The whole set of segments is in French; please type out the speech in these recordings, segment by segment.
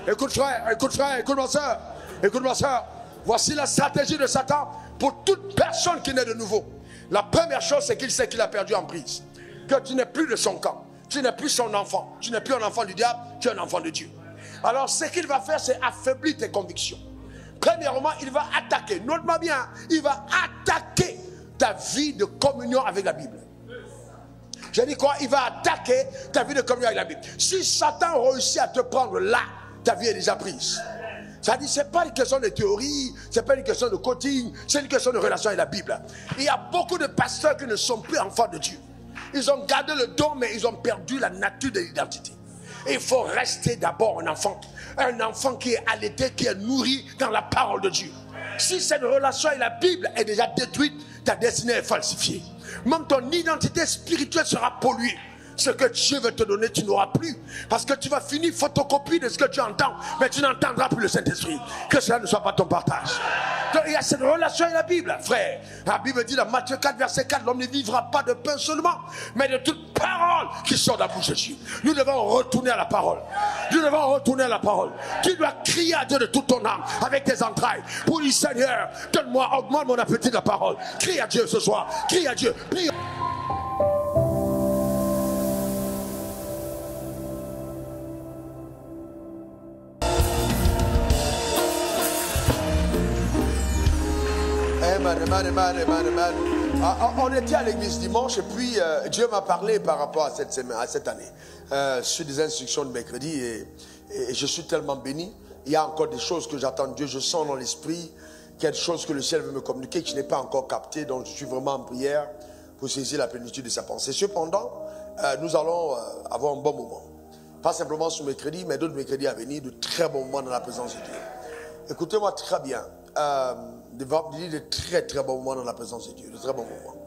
Écoute frère, écoute frère, écoute ma soeur. Écoute ma soeur. Voici la stratégie de Satan pour toute personne qui naît de nouveau. La première chose, c'est qu'il sait qu'il a perdu en prise. Que tu n'es plus de son camp. Tu n'es plus son enfant. Tu n'es plus un enfant du diable, tu es un enfant de Dieu. Alors ce qu'il va faire, c'est affaiblir tes convictions. Premièrement, il va attaquer, note-moi bien, il va attaquer ta vie de communion avec la Bible. J'ai dit quoi? Il va attaquer ta vie de communion avec la Bible. Si Satan réussit à te prendre là, ta vie est déjà prise. Ça dit, ce n'est pas une question de théorie, ce n'est pas une question de coaching, c'est une question de relation avec la Bible. Il y a beaucoup de pasteurs qui ne sont plus enfants de Dieu. Ils ont gardé le don, mais ils ont perdu la nature de l'identité. Il faut rester d'abord un enfant qui est allaité, qui est nourri dans la parole de Dieu. Si cette relation avec la Bible est déjà détruite, ta destinée est falsifiée. Même ton identité spirituelle sera polluée. Ce que Dieu veut te donner, tu n'auras plus. Parce que tu vas finir photocopie de ce que tu entends, mais tu n'entendras plus le Saint-Esprit. Que cela ne soit pas ton partage. Donc, il y a cette relation avec la Bible, frère. La Bible dit dans Matthieu 4, verset 4, l'homme ne vivra pas de pain seulement, mais de toute parole qui sort de la bouche de Dieu. Nous devons retourner à la parole. Nous devons retourner à la parole. Tu dois crier à Dieu de toute ton âme, avec tes entrailles, pour dire Seigneur, donne-moi, augmente mon appétit de la parole. Crie à Dieu ce soir. Crie à Dieu. Prie. On était à l'église dimanche et puis Dieu m'a parlé par rapport à cette semaine, à cette année, sur des instructions de mercredi et je suis tellement béni. Il y a encore des choses que j'attends de Dieu, je sens dans l'esprit quelque chose que le ciel veut me communiquer que je n'ai pas encore capté, donc je suis vraiment en prière pour saisir la plénitude de sa pensée. Cependant, nous allons avoir un bon moment, pas simplement ce mercredi, mais d'autres mercredis à venir, de très bons moments dans la présence de Dieu. Écoutez-moi très bien. De très très bons moments dans la présence de Dieu, de très bons moments.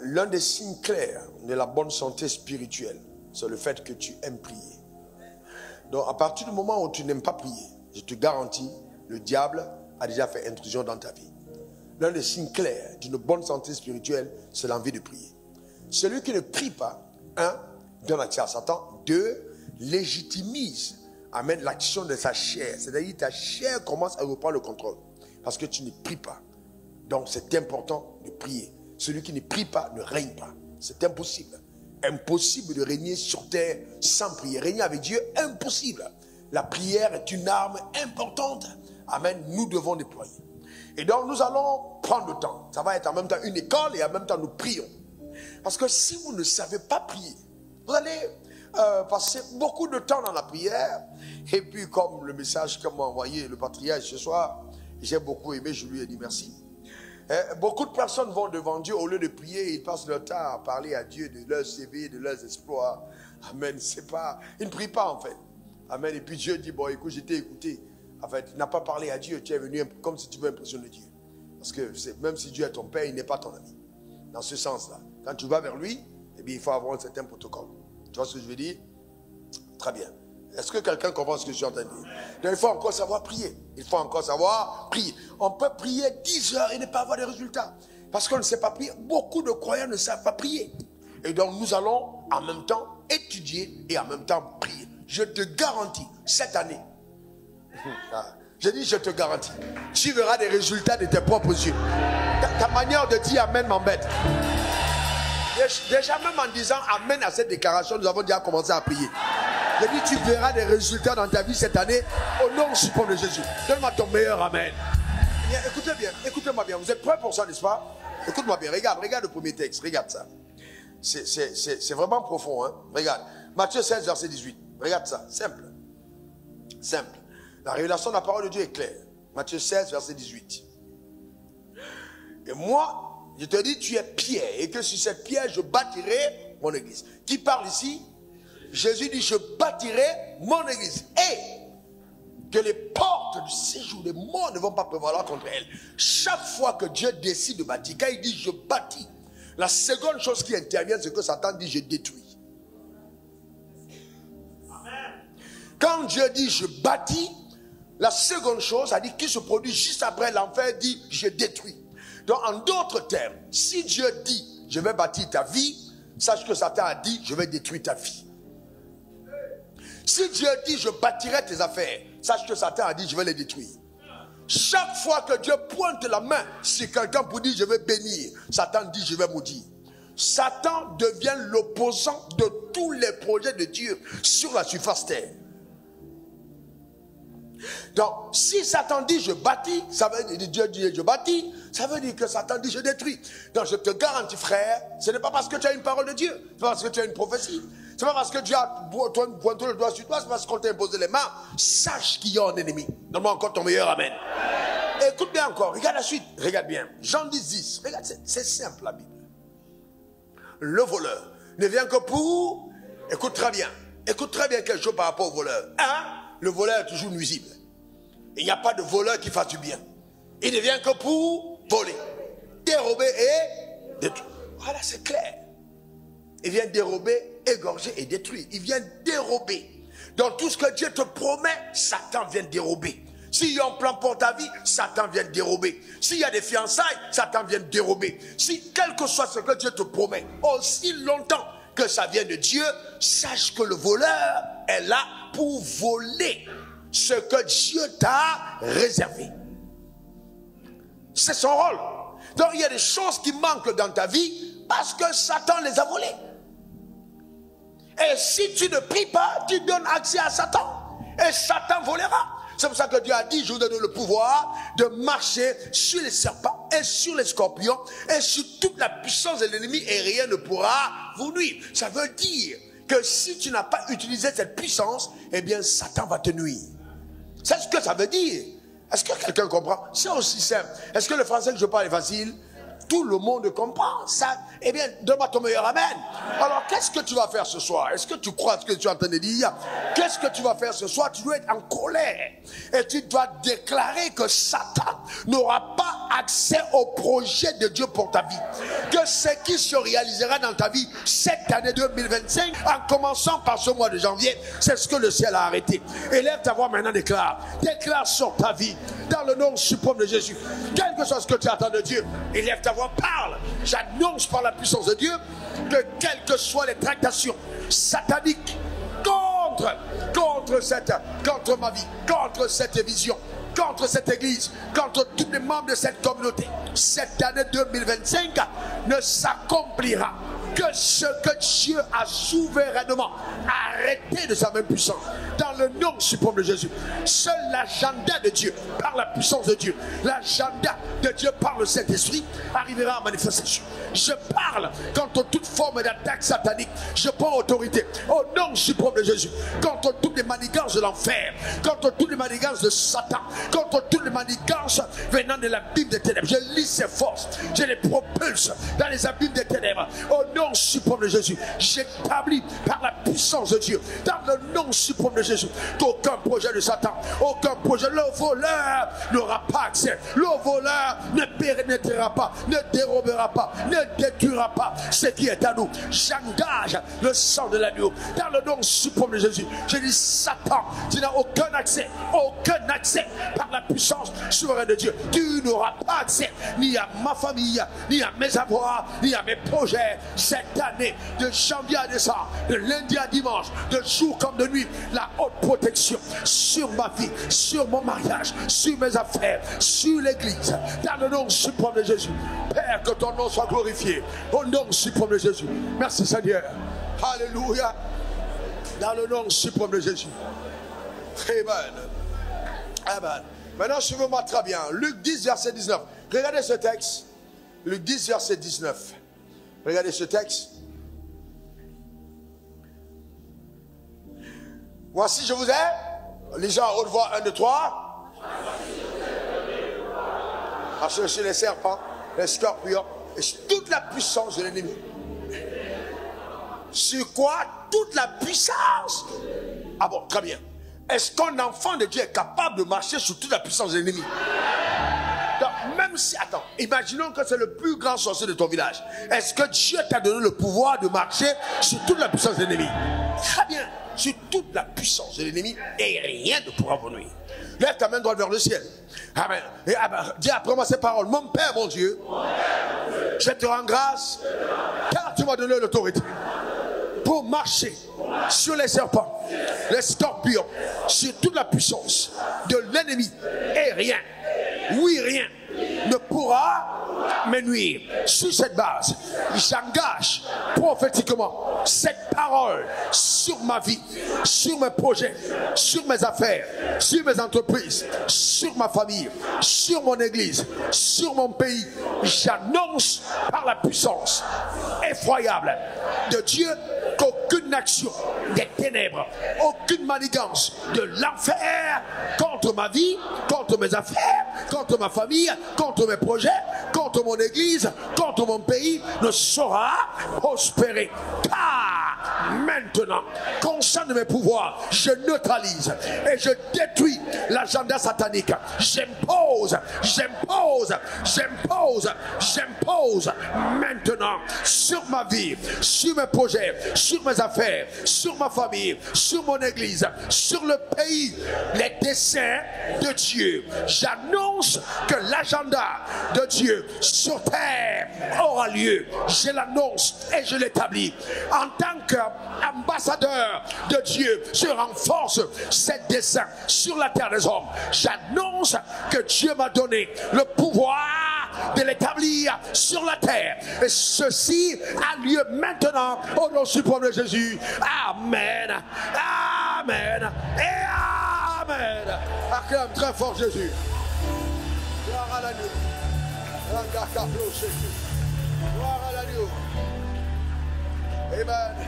L'un des signes clairs de la bonne santé spirituelle, c'est le fait que tu aimes prier. Donc à partir du moment où tu n'aimes pas prier, je te garantis, le diable a déjà fait intrusion dans ta vie. L'un des signes clairs d'une bonne santé spirituelle, c'est l'envie de prier. Celui qui ne prie pas, un, donne accès à Satan, deux, légitimise, amène l'action de sa chair. C'est-à-dire ta chair commence à reprendre le contrôle. Parce que tu ne pries pas. Donc c'est important de prier. Celui qui ne prie pas ne règne pas. C'est impossible. Impossible de régner sur terre sans prier. Régner avec Dieu, impossible. La prière est une arme importante. Amen. Nous devons déployer. Et donc nous allons prendre le temps. Ça va être en même temps une école et en même temps nous prions. Parce que si vous ne savez pas prier, vous allez passer beaucoup de temps dans la prière. Et puis comme le message que m'a envoyé le patriarche ce soir, j'ai beaucoup aimé, je lui ai dit merci. Beaucoup de personnes vont devant Dieu, au lieu de prier, ils passent leur temps à parler à Dieu de leurs CV, de leurs exploits. Amen, c'est pas, ils ne prient pas en fait. Amen, et puis Dieu dit, bon écoute, je t'ai écouté. En fait, tu n'as pas parlé à Dieu, tu es venu comme si tu veux impressionner Dieu. Parce que même si Dieu est ton père, il n'est pas ton ami. Dans ce sens-là, quand tu vas vers lui, eh bien, il faut avoir un certain protocole. Tu vois ce que je veux dire? Très bien. Est-ce que quelqu'un comprend ce que je suis en train de dire? Donc, il faut encore savoir prier. Il faut encore savoir prier. On peut prier 10 heures et ne pas avoir de résultats. Parce qu'on ne sait pas prier. Beaucoup de croyants ne savent pas prier. Et donc nous allons en même temps étudier et en même temps prier. Je te garantis, cette année, je dis je te garantis, tu verras des résultats de tes propres yeux. Ta manière de dire amen m'embête. Déjà même en disant amen à cette déclaration, nous avons déjà commencé à prier. Je dis, tu verras des résultats dans ta vie cette année au nom suprême de Jésus. Donne-moi ton meilleur amen. Bien, écoutez bien, écoutez-moi bien. Vous êtes prêts pour ça, n'est-ce pas? Écoute-moi bien, regarde le premier texte, regarde ça. C'est vraiment profond, hein. Regarde, Matthieu 16, verset 18. Regarde ça, simple. Simple. La révélation de la parole de Dieu est claire. Matthieu 16, verset 18. Et moi, je te dis, tu es pierre, et que sur cette pierre, je bâtirai mon église. Qui parle ici? Jésus dit, je bâtirai mon église. Et que les portes du séjour des morts ne vont pas prévaloir contre elle. Chaque fois que Dieu décide de bâtir, quand il dit je bâtis, la seconde chose qui intervient, c'est que Satan dit je détruis. Quand Dieu dit je bâtis, la seconde chose, c'est-à-dire qui se produit juste après, l'enfer dit je détruis. Donc en d'autres termes, si Dieu dit je vais bâtir ta vie, sache que Satan a dit je vais détruire ta vie. Si Dieu dit je bâtirai tes affaires, sache que Satan a dit je vais les détruire. Chaque fois que Dieu pointe la main sur quelqu'un pour dire je vais bénir, Satan dit je vais maudire. Satan devient l'opposant de tous les projets de Dieu sur la surface terre. Donc, si Satan dit je bâtis, ça veut dire Dieu dit je bâtis, ça veut dire que Satan dit je détruis. Donc, je te garantis, frère, ce n'est pas parce que tu as une parole de Dieu, c'est pas parce que tu as une prophétie, c'est pas parce que Dieu a pointé le doigt sur toi, c'est parce qu'on t'a imposé les mains. Sache qu'il y a un ennemi. Donne-moi encore ton meilleur amen. Écoute bien encore, regarde la suite, regarde bien. Jean 10, regarde, c'est simple la Bible. Le voleur ne vient que pour, écoute très bien quelque chose par rapport au voleur. Le voleur est toujours nuisible. Il n'y a pas de voleur qui fasse du bien. Il ne vient que pour voler, dérober et détruire. Voilà, c'est clair. Il vient dérober, égorger et détruire. Il vient dérober. Dans tout ce que Dieu te promet, Satan vient dérober. S'il y a un plan pour ta vie, Satan vient dérober. S'il y a des fiançailles, Satan vient dérober. Si quel que soit ce que Dieu te promet, aussi longtemps que ça vient de Dieu, sache que le voleur est là pour voler ce que Dieu t'a réservé. C'est son rôle. Donc il y a des choses qui manquent dans ta vie parce que Satan les a volées. Et si tu ne pries pas, tu donnes accès à Satan. Et Satan volera. C'est pour ça que Dieu a dit, je vous donne le pouvoir de marcher sur les serpents et sur les scorpions et sur toute la puissance de l'ennemi et rien ne pourra vous nuire. Ça veut dire que si tu n'as pas utilisé cette puissance, eh bien Satan va te nuire. C'est ce que ça veut dire. Est-ce que quelqu'un comprend? C'est aussi simple. Est-ce que le français que je parle est facile? Tout le monde comprend ça. Eh bien, donne-moi ton meilleur amen. Alors, qu'est-ce que tu vas faire ce soir? Est-ce que tu crois ce que tu es en train de dire? Qu'est-ce que tu vas faire ce soir? Tu dois être en colère. Et tu dois déclarer que Satan n'aura pas accès au projet de Dieu pour ta vie. Que ce qui se réalisera dans ta vie cette année 2025, en commençant par ce mois de janvier, c'est ce que le ciel a arrêté. Élève ta voix maintenant, déclare. Déclare sur ta vie, dans le nom suprême de Jésus. Quel que soit ce que tu attends de Dieu, élève ta voix, parle. J'annonce par la puissance de Dieu que quelles que soient les tractations sataniques contre ma vie, contre cette vision, contre cette église, contre tous les membres de cette communauté, cette année 2025 ne s'accomplira que ce que Dieu a souverainement arrêté de sa main puissante. Dans le nom suprême de Jésus. Seul l'agenda de Dieu, par la puissance de Dieu, l'agenda de Dieu par le Saint-Esprit, arrivera à manifestation. Je parle contre toute forme d'attaque satanique. Je prends autorité au nom suprême de Jésus. Contre toutes les manigances de l'enfer, contre toutes les manigances de Satan, contre toutes les manigances venant de l'abîme des ténèbres. Je lis ses forces, je les propulse dans les abîmes des ténèbres. Au nom suprême de Jésus, j'établis par la puissance de Dieu, dans le nom suprême de Jésus, qu'aucun projet de Satan, aucun projet, le voleur n'aura pas accès. Le voleur ne pénétrera pas, ne dérobera pas, ne détruira pas ce qui est à nous. J'engage le sang de l'agneau dans le nom suprême de Jésus. Je dis Satan, tu n'as aucun accès par la puissance souveraine de Dieu. Tu n'auras pas accès ni à ma famille, ni à mes avoirs, ni à mes projets. Cette année, de janvier à décembre, de lundi à dimanche, de jour comme de nuit, la haute protection sur ma vie, sur mon mariage, sur mes affaires, sur l'église, dans le nom suprême de Jésus. Père, que ton nom soit glorifié, au nom suprême de Jésus. Merci Seigneur. Alléluia. Dans le nom suprême de Jésus. Amen. Amen. Maintenant, suivez-moi très bien. Luc 10, verset 19. Regardez ce texte. Luc 10, verset 19. Regardez ce texte. Voici, je vous ai. Lisez à haute voix, 1, 2, 3. Sur les serpents, les scorpions, et toute la puissance de l'ennemi. Sur quoi? Toute la puissance. Ah bon, très bien. Est-ce qu'un enfant de Dieu est capable de marcher sur toute la puissance de l'ennemi? Donc, même si, attends, imaginons que c'est le plus grand sorcier de ton village. Est-ce que Dieu t'a donné le pouvoir de marcher sur toute la puissance de l'ennemi? Très bien, sur toute la puissance de l'ennemi, et rien ne pourra vous nuire. Lève ta main droite vers le ciel. Amen. Et dis après moi ces paroles. Mon Père, mon Dieu, je te rends grâce car tu m'as donné l'autorité pour marcher sur les serpents, les scorpions, sur toute la puissance de l'ennemi. Et rien, oui rien, ne pourra me nuire. Sur cette base, j'engage prophétiquement cette parole sur ma vie, sur mes projets, sur mes affaires, sur mes entreprises, sur ma famille, sur mon église, sur mon pays. J'annonce par la puissance effroyable de Dieu qu'aucune action des ténèbres, aucune manigance de l'enfer contre ma vie, contre mes affaires, contre ma famille, contre mes projets, contre mon église, contre mon pays ne saura prospérer. Car maintenant, conscient de mes pouvoirs, je neutralise et je détruis l'agenda satanique. J'impose maintenant sur ma vie, sur mes projets, sur mes affaires, sur ma famille, sur mon église, sur le pays, les desseins de Dieu. J'annonce que l'agenda de Dieu sur terre aura lieu. Je l'annonce et je l'établis. En tant qu'ambassadeur de Dieu, je renforce ces desseins sur la terre des hommes. J'annonce que Dieu m'a donné le pouvoir de l'établir sur la terre. Et ceci a lieu maintenant au nom suprême de Jésus. Amen. Amen. Et amen. Acclame très fort Jésus. Gloire à l'agneau. Gloire à l'agneau. Amen.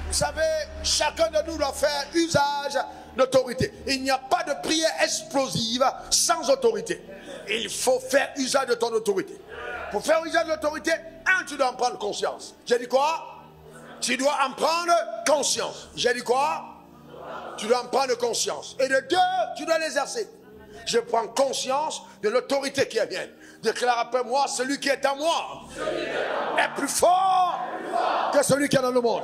Vous savez, chacun de nous doit faire usage d'autorité. Il n'y a pas de prière explosive sans autorité. Il faut faire usage de ton autorité. Pour faire usage de l'autorité, tu dois en prendre conscience. J'ai dit quoi? Tu dois en prendre conscience. J'ai dit quoi? Tu dois en prendre conscience. Et de deux, tu dois l'exercer. Je prends conscience de l'autorité qui est mienne. Déclare après moi, celui qui est en moi est plus fort que celui qui est dans le monde.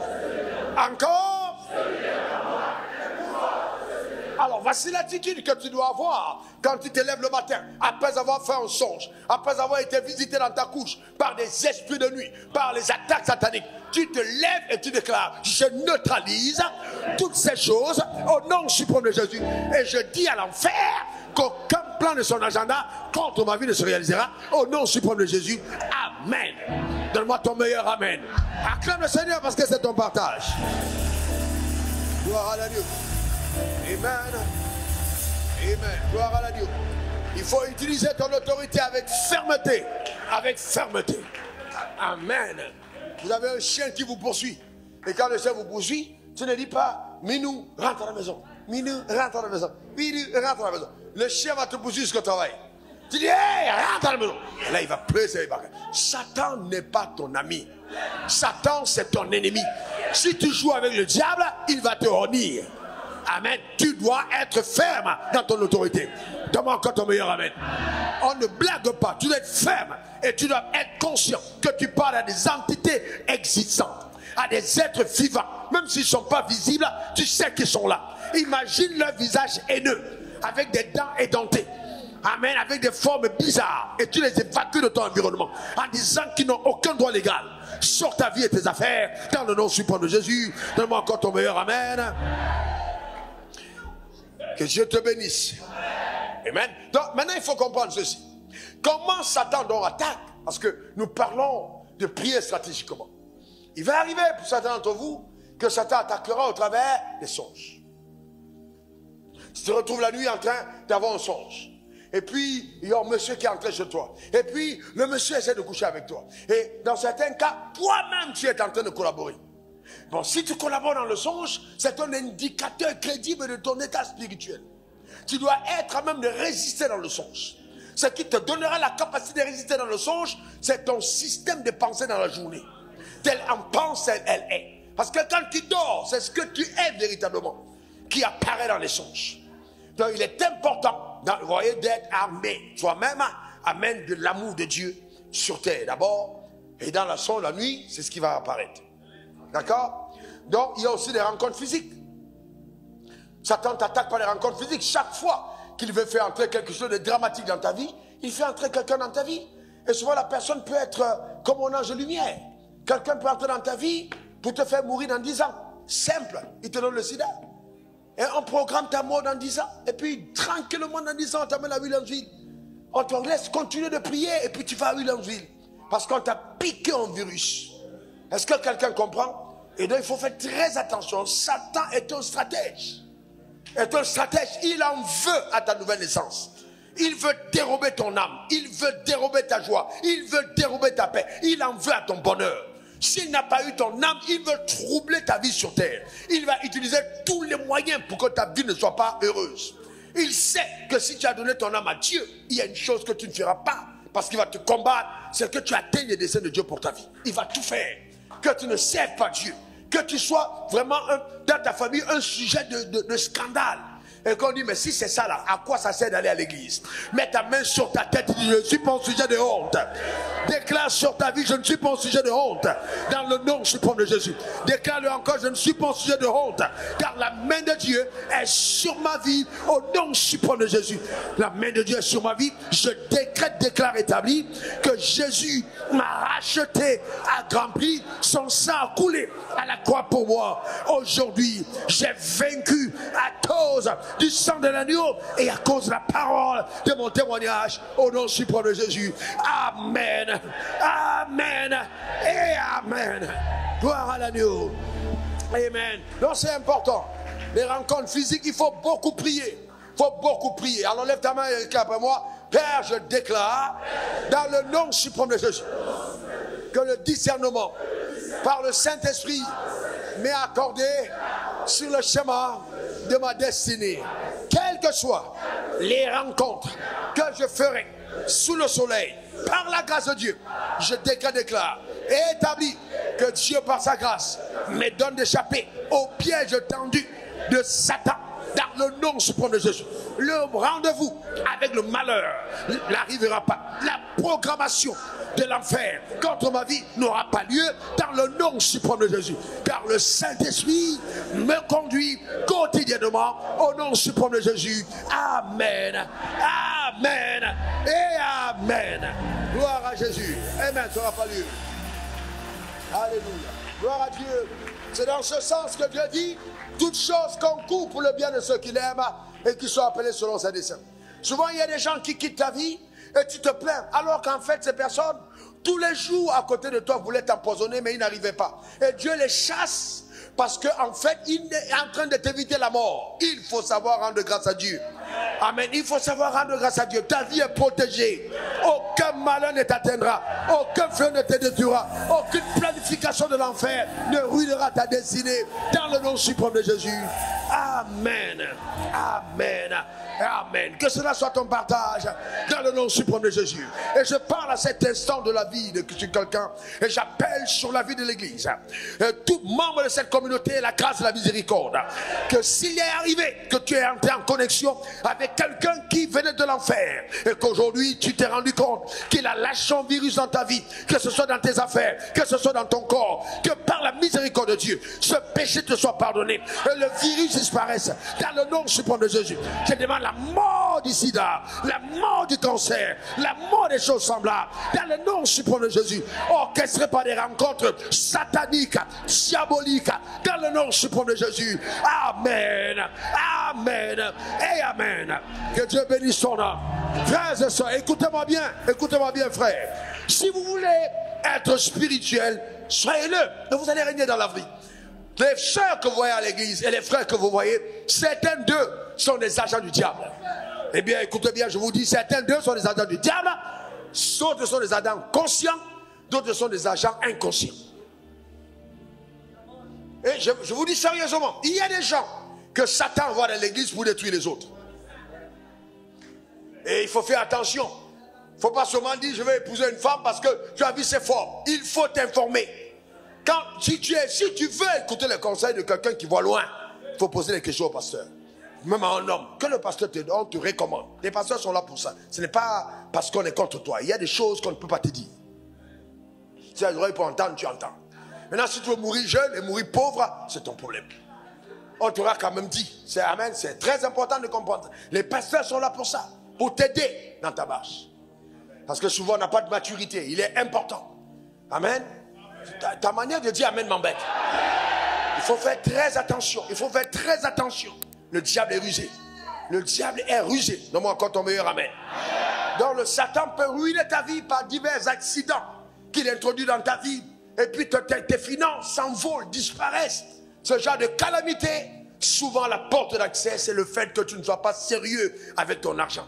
Encore. Alors voici l'attitude que tu dois avoir quand tu te lèves le matin, après avoir fait un songe, après avoir été visité dans ta couche par des esprits de nuit, par les attaques sataniques. Tu te lèves et tu déclares, je neutralise toutes ces choses au nom suprême de Jésus. Et je dis à l'enfer qu'aucun plan de son agenda contre ma vie ne se réalisera au nom suprême de Jésus. Amen. Donne-moi ton meilleur amen. Acclame le Seigneur parce que c'est ton partage. Gloire à l'agneau. Amen. Amen. Gloire à l'agneau. Il faut utiliser ton autorité avec fermeté. Avec fermeté. Amen. Vous avez un chien qui vous poursuit. Et quand le chien vous poursuit, tu ne dis pas, Minou, rentre à la maison. Minou, rentre à la maison. Minou, rentre à la maison. Le chien va te poursuivre jusqu'au travail. Tu dis, hey, rentre à la maison. Et là, il va pleurer. Satan n'est pas ton ami. Satan, c'est ton ennemi. Si tu joues avec le diable, il va te honnir. Amen. Tu dois être ferme dans ton autorité. Donne-moi encore ton meilleur amen. On ne blague pas. Tu dois être ferme. Et tu dois être conscient que tu parles à des entités existantes, à des êtres vivants. Même s'ils ne sont pas visibles, tu sais qu'ils sont là. Imagine leur visage haineux, avec des dents édentées. Amen. Avec des formes bizarres. Et tu les évacues de ton environnement en disant qu'ils n'ont aucun droit légal sur ta vie et tes affaires. Dans le nom suprême de Jésus. Donne-moi encore ton meilleur amen. Que Dieu te bénisse. Amen. Donc maintenant il faut comprendre ceci. Comment Satan donc attaque? Parce que nous parlons de prier stratégiquement. Il va arriver pour certains d'entre vous que Satan attaquera au travers des songes. Tu te retrouves la nuit en train d'avoir un songe. Et puis il y a un monsieur qui est entré chez toi. Et puis le monsieur essaie de coucher avec toi. Et dans certains cas, toi-même tu es en train de collaborer. Bon, si tu collabores dans le songe, c'est un indicateur crédible de ton état spirituel. Tu dois être à même de résister dans le songe. Ce qui te donnera la capacité de résister dans le songe, c'est ton système de pensée dans la journée. Telle en pense, elle est. Parce que quand tu dors, c'est ce que tu es véritablement qui apparaît dans les songes. Donc il est important, vous voyez, d'être armé toi-même, amène de l'amour de Dieu sur terre d'abord, et dans la songe, la nuit, c'est ce qui va apparaître. D'accord? Donc, il y a aussi des rencontres physiques. Satan t'attaque par les rencontres physiques. Chaque fois qu'il veut faire entrer quelque chose de dramatique dans ta vie, il fait entrer quelqu'un dans ta vie. Et souvent, la personne peut être comme un ange de lumière. Quelqu'un peut entrer dans ta vie pour te faire mourir dans 10 ans. Simple. Il te donne le sida. Et on programme ta mort dans 10 ans. Et puis, tranquillement, dans 10 ans, on t'amène à Williamsville. On te laisse continuer de prier et puis tu vas à Williamsville. Parce qu'on t'a piqué un virus. Est-ce que quelqu'un comprend? Et donc, il faut faire très attention. Satan est un stratège. Il en veut à ta nouvelle naissance. Il veut dérober ton âme. Il veut dérober ta joie. Il veut dérober ta paix. Il en veut à ton bonheur. S'il n'a pas eu ton âme, il veut troubler ta vie sur terre. Il va utiliser tous les moyens pour que ta vie ne soit pas heureuse. Il sait que si tu as donné ton âme à Dieu, il y a une chose que tu ne feras pas. Parce qu'il va te combattre. C'est que tu atteignes les desseins de Dieu pour ta vie. Il va tout faire. Que tu ne serves pas Dieu. Que tu sois vraiment dans ta famille un sujet de scandale. Et qu'on dit, mais si c'est ça là, à quoi ça sert d'aller à l'église? Mets ta main sur ta tête et dis, je ne suis pas un sujet de honte. Déclare sur ta vie, je ne suis pas un sujet de honte. Dans le nom suprême de Jésus. Déclare-le encore, je ne suis pas un sujet de honte. Car la main de Dieu est sur ma vie au nom suprême de Jésus. La main de Dieu est sur ma vie. Je déclare établi que Jésus m'a racheté à grand prix. Son sang a coulé à la croix pour moi. Aujourd'hui, j'ai vaincu à cause du sang de l'agneau et à cause de la parole de mon témoignage au nom suprême de Jésus. Amen. Amen et amen. Gloire à l'agneau. Amen. Donc c'est important. Les rencontres physiques, il faut beaucoup prier. Il faut beaucoup prier. Alors lève ta main et déclare après moi. Père, je déclare dans le nom suprême de Jésus que le discernement par le Saint-Esprit m'est accordé sur le chemin de ma destinée. Quelles que soient les rencontres que je ferai sous le soleil, par la grâce de Dieu, je déclare et établis que Dieu, par sa grâce, me donne d'échapper au piège tendu de Satan dans le nom suprême de Jésus. Le rendez-vous avec le malheur n'arrivera pas. La programmation de l'enfer contre ma vie n'aura pas lieu dans le nom suprême de Jésus. Car le Saint-Esprit me conduit quotidiennement au nom suprême de Jésus. Amen. Amen. Et amen. Gloire à Jésus. Amen. Ça n'aura pas lieu. Alléluia. Gloire à Dieu. C'est dans ce sens que Dieu dit: toutes choses concourent pour le bien de ceux qui l'aiment et qui sont appelés selon ses desseins. Souvent, il y a des gens qui quittent ta vie et tu te plains, alors qu'en fait, ces personnes, tous les jours à côté de toi, voulaient t'empoisonner, mais ils n'arrivaient pas. Et Dieu les chasse parce qu'en fait, il est en train de t'éviter la mort. Il faut savoir rendre grâce à Dieu. Amen. Il faut savoir rendre grâce à Dieu. Ta vie est protégée. Aucun malheur ne t'atteindra. Aucun feu ne te détruira. Aucune planification de l'enfer ne ruinera ta destinée. Dans le nom suprême de Jésus. Amen. Amen. Amen. Que cela soit ton partage dans le nom suprême de Jésus. Et je parle à cet instant de la vie de quelqu'un et j'appelle sur la vie de l'Église tout membre de cette communauté la grâce de la miséricorde. Que s'il est arrivé que tu es entré en connexion avec quelqu'un qui venait de l'enfer et qu'aujourd'hui tu t'es rendu compte qu'il a lâché un virus dans ta vie, que ce soit dans tes affaires, que ce soit dans ton corps, que par la miséricorde de Dieu ce péché te soit pardonné et le virus disparaisse dans le nom suprême de Jésus. Je demande la mort du sida, la mort du cancer, la mort des choses semblables dans le nom suprême de Jésus, orchestré par des rencontres sataniques, diaboliques dans le nom suprême de Jésus. Amen. Amen et amen. Que Dieu bénisse son âme. Frères et sœurs, écoutez-moi bien frères. Si vous voulez être spirituel, soyez-le et vous allez régner dans la vie. Les sœurs que vous voyez à l'église et les frères que vous voyez, certains d'eux sont des agents du diable. Eh bien, écoutez bien, je vous dis, certains d'eux sont des agents du diable, d'autres sont des agents conscients, d'autres sont des agents inconscients. Et je vous dis sérieusement, il y a des gens que Satan envoie dans l'église pour détruire les autres. Et il faut faire attention. Il ne faut pas seulement dire, je vais épouser une femme parce que tu as vu c'est fort. Il faut t'informer. Si tu veux écouter les conseils de quelqu'un qui voit loin, il faut poser des questions au pasteur. Même à un homme, que le pasteur te donne, te recommande. Les pasteurs sont là pour ça. Ce n'est pas parce qu'on est contre toi. Il y a des choses qu'on ne peut pas te dire. Si tu as l'oreille pour entendre, tu entends. Maintenant, si tu veux mourir jeune et mourir pauvre, c'est ton problème. On t'aura quand même dit. C'est amen. C'est très important de comprendre. Les pasteurs sont là pour ça. Pour t'aider dans ta marche. Parce que souvent, on n'a pas de maturité. Il est important. Amen. Ta manière de dire amen m'embête. Il faut faire très attention. Il faut faire très attention. Le diable est rusé. Le diable est rusé. Donne-moi encore ton meilleur amen. Donc le Satan peut ruiner ta vie par divers accidents qu'il introduit dans ta vie. Et puis tes finances s'envolent, disparaissent. Ce genre de calamité, souvent la porte d'accès, c'est le fait que tu ne sois pas sérieux avec ton argent.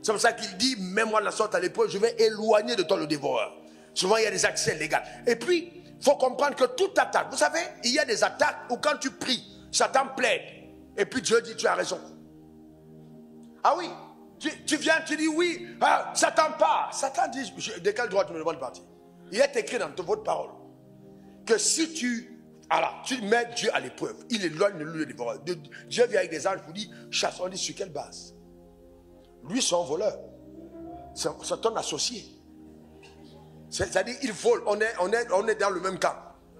C'est pour ça qu'il dit, mets-moi la sorte à l'épreuve, je vais éloigner de toi le dévoreur. Souvent il y a des accès légaux. Et puis, il faut comprendre que toute attaque, vous savez, il y a des attaques où quand tu pries, Satan plaide. Et puis Dieu dit, tu as raison. Ah oui, tu viens, tu dis oui, Satan part. Satan dit, de quel droit tu me demandes de partir? Il est écrit dans votre parole que si tu mets Dieu à l'épreuve, il éloigne le dévoreur. Dieu vient avec des anges pour dire, chasse. On dit sur quelle base? Lui, c'est un voleur. C'est ton associé. C'est-à-dire, il vole. On est dans le même camp.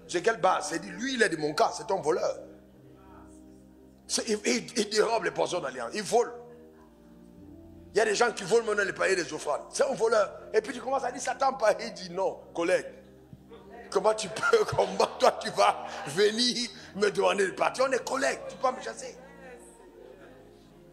Sur quelle base? C'est-à-dire, lui, il est de mon camp. C'est un voleur. Il dérobe les portions d'alliance. Il vole. Il y a des gens qui volent maintenant les payer des offrandes. C'est un voleur. Et puis tu commences à dire, Satan pas. Il dit non, collègue. Comment toi tu vas venir me demander de partir? On est collègues. Tu peux pas me chasser.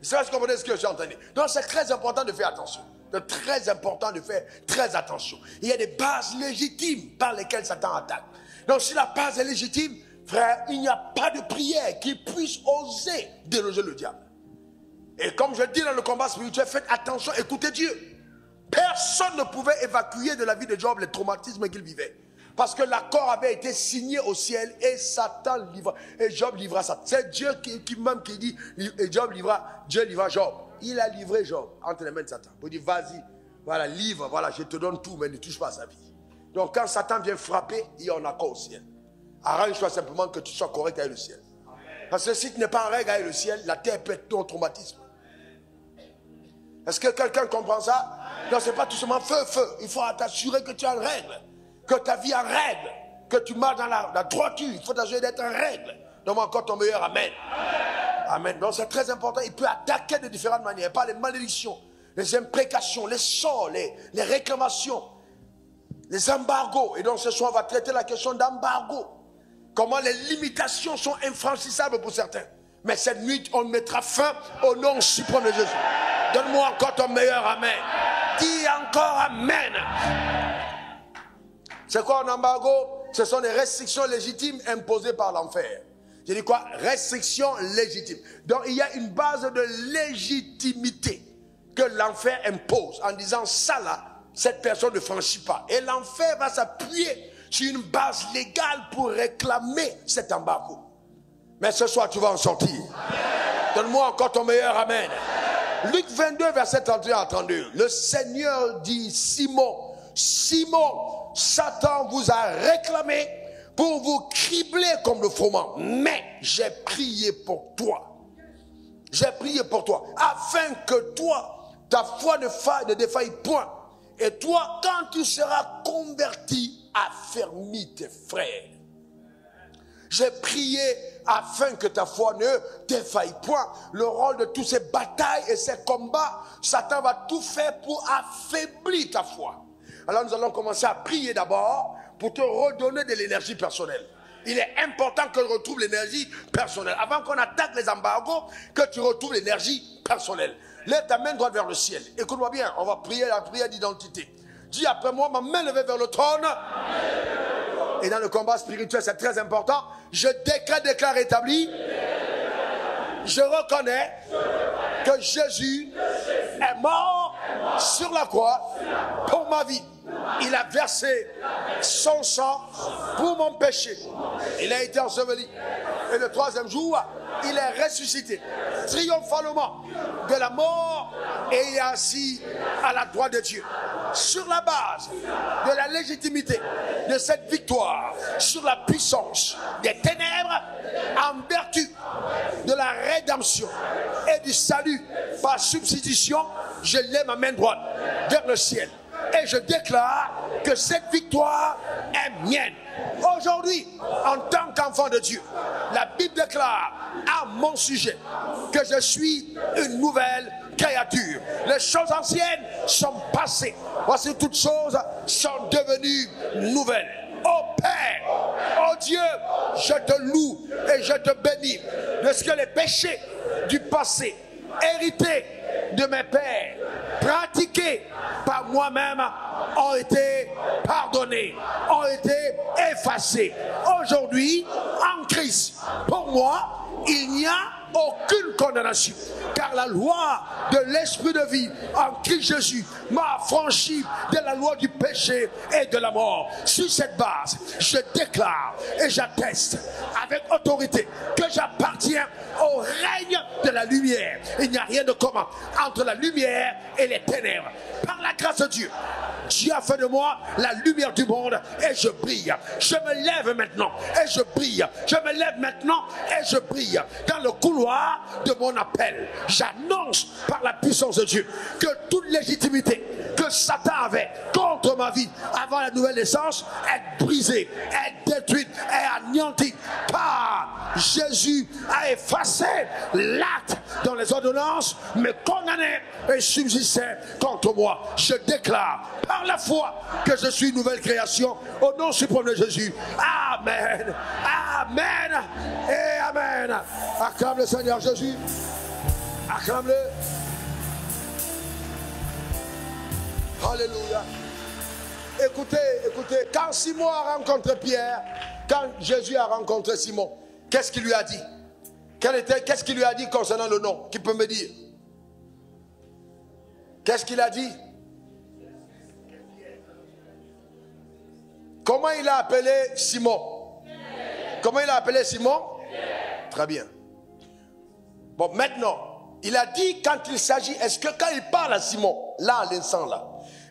C'est ce que vous comprenez ce que j'ai entendu. Donc c'est très important de faire attention. C'est très important de faire très attention. Il y a des bases légitimes par lesquelles Satan attaque. Donc si la base est légitime, frère, il n'y a pas de prière qui puisse oser déloger le diable. Et comme je dis dans le combat spirituel, faites attention, écoutez Dieu. Personne ne pouvait évacuer de la vie de Job les traumatismes qu'il vivait. Parce que l'accord avait été signé au ciel et Satan livra. Et Job livra ça. C'est Dieu qui dit, et Dieu livra Job. Il a livré Job entre les mains de Satan. Il dit, vas-y, voilà, livre, voilà, je te donne tout, mais ne touche pas à sa vie. Donc quand Satan vient frapper, il y a un accord au ciel. Arrange-toi simplement que tu sois correct avec le ciel. Parce que si tu n'es pas en règle avec le ciel, la terre peut être ton traumatisme. Est-ce que quelqu'un comprend ça? Non, ce n'est pas tout simplement feu. Il faut t'assurer que tu es en règle. Que ta vie est en règle. Que tu marches dans la droiture. Il faut t'assurer d'être en règle. Donne-moi encore ton meilleur amen. Amen. Donc c'est très important. Il peut attaquer de différentes manières. Par les malédictions, les imprécations, les sorts, les réclamations, les embargos. Et donc ce soir, on va traiter la question d'embargo. Comment les limitations sont infranchissables pour certains. Mais cette nuit, on mettra fin au nom suprême de Jésus. Donne-moi encore ton meilleur amen. Dis encore amen. C'est quoi un embargo? Ce sont des restrictions légitimes imposées par l'enfer. Je dis quoi? Restrictions légitimes. Donc il y a une base de légitimité que l'enfer impose en disant ça là, cette personne ne franchit pas. Et l'enfer va s'appuyer sur une base légale pour réclamer cet embargo. Mais ce soir tu vas en sortir. Donne-moi encore ton meilleur amen. Luc 22 verset 31 à 32. Le Seigneur dit, Simon, Simon, Satan vous a réclamé pour vous cribler comme le froment. Mais j'ai prié pour toi. J'ai prié pour toi. Afin que toi, ta foi ne défaille point. Et toi, quand tu seras converti, affermis tes frères. J'ai prié afin que ta foi ne défaille point. Le rôle de toutes ces batailles et ces combats, Satan va tout faire pour affaiblir ta foi. Alors nous allons commencer à prier d'abord pour te redonner de l'énergie personnelle. Il est important que tu retrouves l'énergie personnelle. Avant qu'on attaque les embargos, que tu retrouves l'énergie personnelle. Lève ta main droite vers le ciel. Écoute-moi bien, on va prier la prière d'identité. Dis après moi, ma main levée vers le trône. Et dans le combat spirituel, c'est très important. Je déclare établi. Je reconnais que Jésus est mort sur la croix pour ma vie. Il a versé son sang pour mon péché. Il a été enseveli. Et le troisième jour, il est ressuscité triomphalement de la mort et il est assis à la droite de Dieu. Sur la base de la légitimité de cette victoire, sur la puissance des ténèbres, en vertu de la rédemption et du salut par substitution, je lève ma main droite vers le ciel. Et je déclare que cette victoire est mienne. Aujourd'hui, en tant qu'enfant de Dieu, la Bible déclare à mon sujet que je suis une nouvelle créature. Les choses anciennes sont passées. Voici toutes choses sont devenues nouvelles. Ô Père, ô Dieu, je te loue et je te bénis de ce que les péchés du passé, hérités de mes pères, pratiqués par moi-même, ont été pardonnés, ont été effacés. Aujourd'hui, en Christ, pour moi, il n'y a aucune condamnation, car la loi de l'esprit de vie en Christ Jésus m'a affranchi de la loi du péché et de la mort. Sur cette base, je déclare et j'atteste avec autorité que j'appartiens au règne de la lumière. Il n'y a rien de commun entre la lumière et les ténèbres. Par la grâce de Dieu, Dieu a fait de moi la lumière du monde et je brille. Je me lève maintenant et je brille. Je me lève maintenant et je brille dans le couloir de mon appel. J'annonce par la puissance de Dieu que toute légitimité que Satan avait contre ma vie avant la nouvelle naissance est brisée, est détruite, est anéantie par Jésus a effacé l'acte dans les ordonnances, me condamnait et subsistait contre moi. Je déclare par la foi que je suis une nouvelle création au nom suprême de Jésus. Amen. Amen et amen. Acclame le Seigneur Jésus. Acclame-le. Alléluia. Écoutez, quand Simon a rencontré Pierre, quand Jésus a rencontré Simon, qu'est-ce qu'il lui a dit? Qu'est-ce qu'il lui a dit concernant le nom? Qui peut me dire? Qu'est-ce qu'il a dit? Comment il a appelé Simon? Comment il a appelé Simon? Très bien. Bon, maintenant, il a dit quand il s'agit, est-ce que quand il parle à Simon, là, à l'instant là,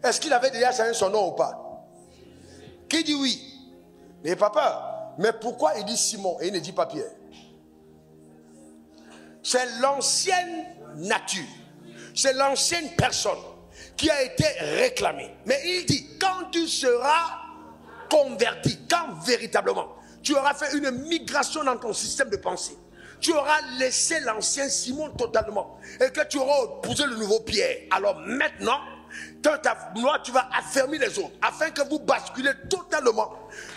est-ce qu'il avait déjà changé son nom ou pas? Qui dit oui? N'ayez pas peur. Mais pourquoi il dit Simon et il ne dit pas Pierre? C'est l'ancienne nature. C'est l'ancienne personne qui a été réclamée. Mais il dit, quand tu seras converti, quand véritablement tu auras fait une migration dans ton système de pensée, tu auras laissé l'ancien Simon totalement et que tu auras épousé le nouveau Pierre. Alors maintenant, dans ta loi, tu vas affermir les autres afin que vous basculez totalement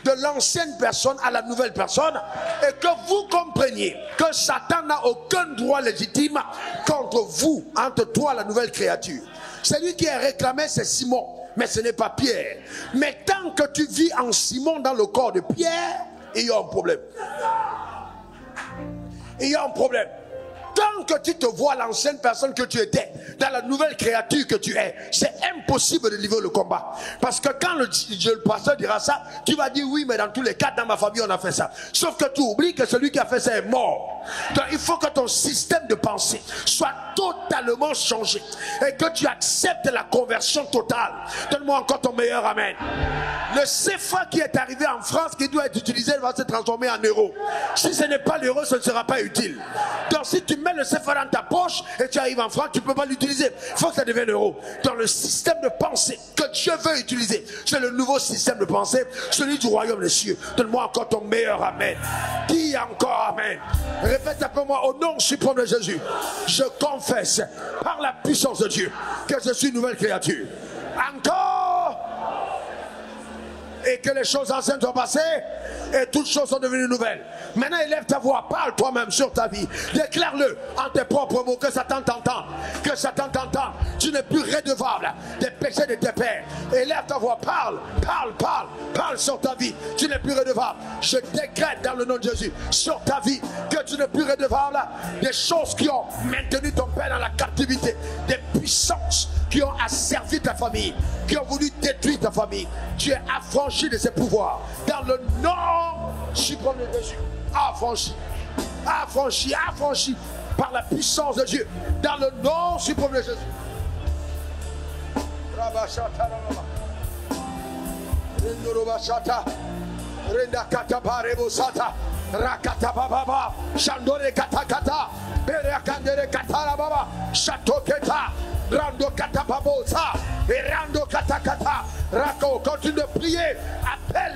de l'ancienne personne à la nouvelle personne et que vous compreniez que Satan n'a aucun droit légitime contre vous, entre toi et la nouvelle créature. Celui qui est réclamé, c'est Simon, mais ce n'est pas Pierre. Mais tant que tu vis en Simon dans le corps de Pierre, il y a un problème. Il y a un problème. Tant que tu te vois l'ancienne personne que tu étais, dans la nouvelle créature que tu es, c'est impossible de livrer le combat. Parce que quand le pasteur dira ça, tu vas dire oui, mais dans tous les cas, dans ma famille, on a fait ça. Sauf que tu oublies que celui qui a fait ça est mort. Donc il faut que ton système de pensée soit totalement changé et que tu acceptes la conversion totale. Donne-moi encore ton meilleur amen. Le CFA qui est arrivé en France, qui doit être utilisé, va se transformer en euro. Si ce n'est pas l'euro, ce ne sera pas utile. Donc si tu mets le CFA dans ta poche et tu arrives en France, tu ne peux pas l'utiliser. Il faut que ça devienne euro. Dans le système de pensée que Dieu veut utiliser, c'est le nouveau système de pensée, celui du royaume des cieux. Donne-moi encore ton meilleur amen. Dis encore amen. Répète après moi, au nom suprême de Jésus, je confesse par la puissance de Dieu que je suis une nouvelle créature. Encore. Et que les choses anciennes sont passées et toutes choses sont devenues nouvelles. Maintenant élève ta voix, parle toi-même sur ta vie, déclare-le en tes propres mots, que Satan t'entende, que Satan t'entende. Tu n'es plus redevable des péchés de tes pères. Élève ta voix, parle sur ta vie, tu n'es plus redevable. Je décrète dans le nom de Jésus sur ta vie que tu n'es plus redevable des choses qui ont maintenu ton père dans la captivité, des puissances qui ont asservi ta famille, qui ont voulu détruire ta famille. Tu es affranchi de ces pouvoirs dans le nom suprême de Jésus. Affranchi par la puissance de Dieu dans le nom suprême de Jésus. Rakata baba, Shandore katakata, Berakandere katara baba, Shatoketa, Rando katababosa, Rando katakata, Continue de prier. Appelle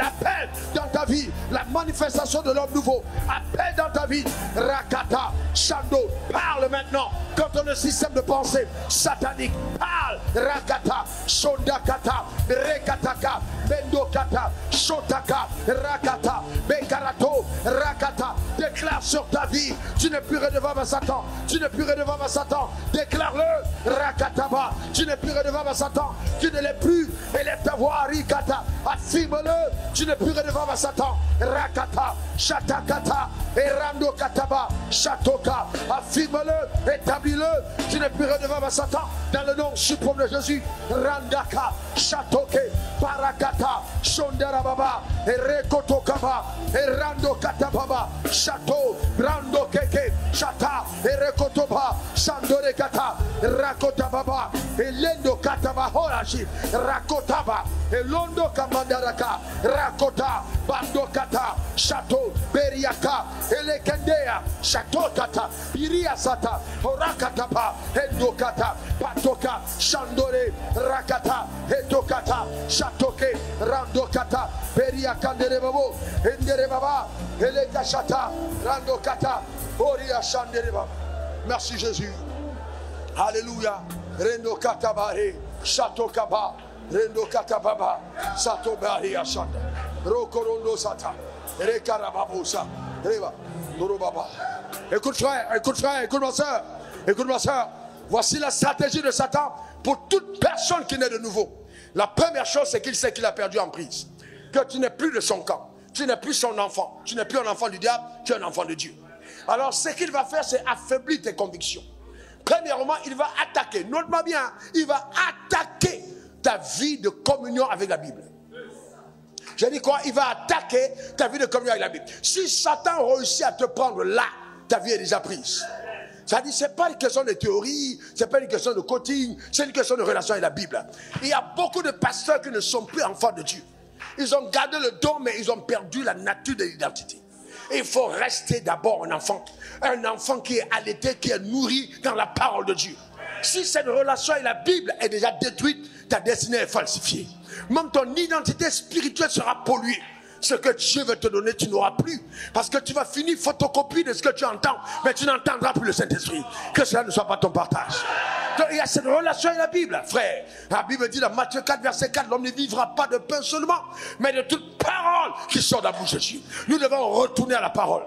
dans ta vie la manifestation de l'homme nouveau. Appelle dans ta vie. Rakata, Shando, parle maintenant contre le système de pensée satanique. Parle. Rakata, Shondakata, Rekataka, Bendokata, Shotaka, Rakata, Bekarato, Rakata. Déclare sur ta vie, tu n'es plus redevable à Satan. Tu n'es plus redevable à Satan. Déclare-le. Rakataba, tu n'es plus redevable à Satan. Tu ne l'es plus. Élève ta voix. Rikata, affirme-le. Tu n'es plus redevable à Satan. Rakata, Shatakata, Erando Kataba, Shatoka, affirme-le, établis-le. Tu n'es plus redevable à Satan. Dans le nom suprême de Jésus. Randaka, Shatoke, Parakata, Shondarababa, Erekotokaba, Erando Katababa, Shato, Rando Keke, Shata, Erekotoba, Shandorekata, Rakotababa, Elendo Kataba Horashi, Rakotaba, Elondo Kamandaraka, Rakota, Bandokata, Shato, Beriaka, Elekendea, Shatokata, Iriasata, Horakatapa, Endokata, Patoka, Shandore, Rakata, Etokata, Shatoke, Randokata, Beriakanderebabo, Enderebaba, Elekashata, Randokata, Boria Shanderebaba. Merci Jésus. Alléluia. Rendo Katabare, Shatokaba, Rendo Katababa, Satobari Ashanda, Rokorondo Sata, Rekarababosa, Reva, Dorobaba. Écoute frère, écoute ma soeur, écoute ma soeur. Voici la stratégie de Satan pour toute personne qui naît de nouveau. La première chose, c'est qu'il sait qu'il a perdu en prise. Que tu n'es plus de son camp, tu n'es plus son enfant, tu n'es plus un enfant du diable, tu es un enfant de Dieu. Alors ce qu'il va faire, c'est affaiblir tes convictions. Premièrement, il va attaquer, note-moi bien, il va attaquer ta vie de communion avec la Bible. J'ai dit quoi? Il va attaquer ta vie de communion avec la Bible. Si Satan réussit à te prendre là, ta vie est déjà prise. Ça dit, c'est pas une question de théorie, c'est pas une question de coaching, c'est une question de relation avec la Bible. Il y a beaucoup de pasteurs qui ne sont plus enfants de Dieu. Ils ont gardé le don, mais ils ont perdu la nature de l'identité. Il faut rester d'abord un enfant qui est allaité, qui est nourri dans la parole de Dieu. Si cette relation avec la Bible est déjà détruite, ta destinée est falsifiée. Même ton identité spirituelle sera polluée. Ce que Dieu veut te donner, tu n'auras plus. Parce que tu vas finir photocopie de ce que tu entends, mais tu n'entendras plus le Saint-Esprit. Que cela ne soit pas ton partage. Donc, il y a cette relation avec la Bible, frère. La Bible dit dans Matthieu 4, verset 4, l'homme ne vivra pas de pain seulement, mais de toute parole qui sort de la bouche de Dieu. Nous devons retourner à la parole.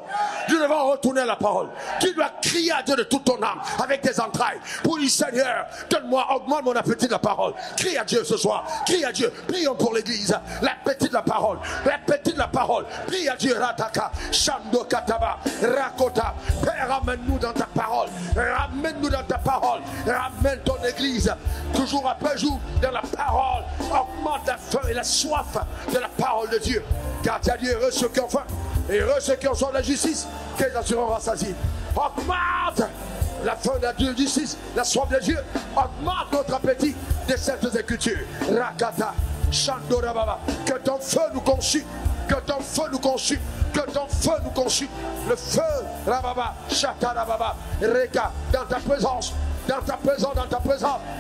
Nous devons retourner à la parole. Tu dois crier à Dieu de toute ton âme, avec tes entrailles, pour dire Seigneur, donne-moi, augmente mon appétit de la parole. Crie à Dieu ce soir. Crie à Dieu. Prions pour l'église. L'appétit de la parole. L'appétit de la parole. Prie à Dieu. Rataka, Shando Kataba, Rakota. Père, ramène-nous dans ta parole. Ramène-nous dans ta parole. Ramène ton église, toujours après jour, dans la parole. Augmente la faim et la soif de la parole de Dieu. Car tu as dit, heureux ceux qui ont faim, et heureux ceux qui ont soif de la justice, qu'ils en seront rassasiés. Augmente la faim de la justice, la soif de Dieu. Augmente notre appétit de cette écriture. Rakata, Shandorababa. Que ton feu nous consume. Que ton feu nous consume. Que ton feu nous consume. Le feu, Rababa, Shatarababa, Reka, dans ta présence. Dans ta présence,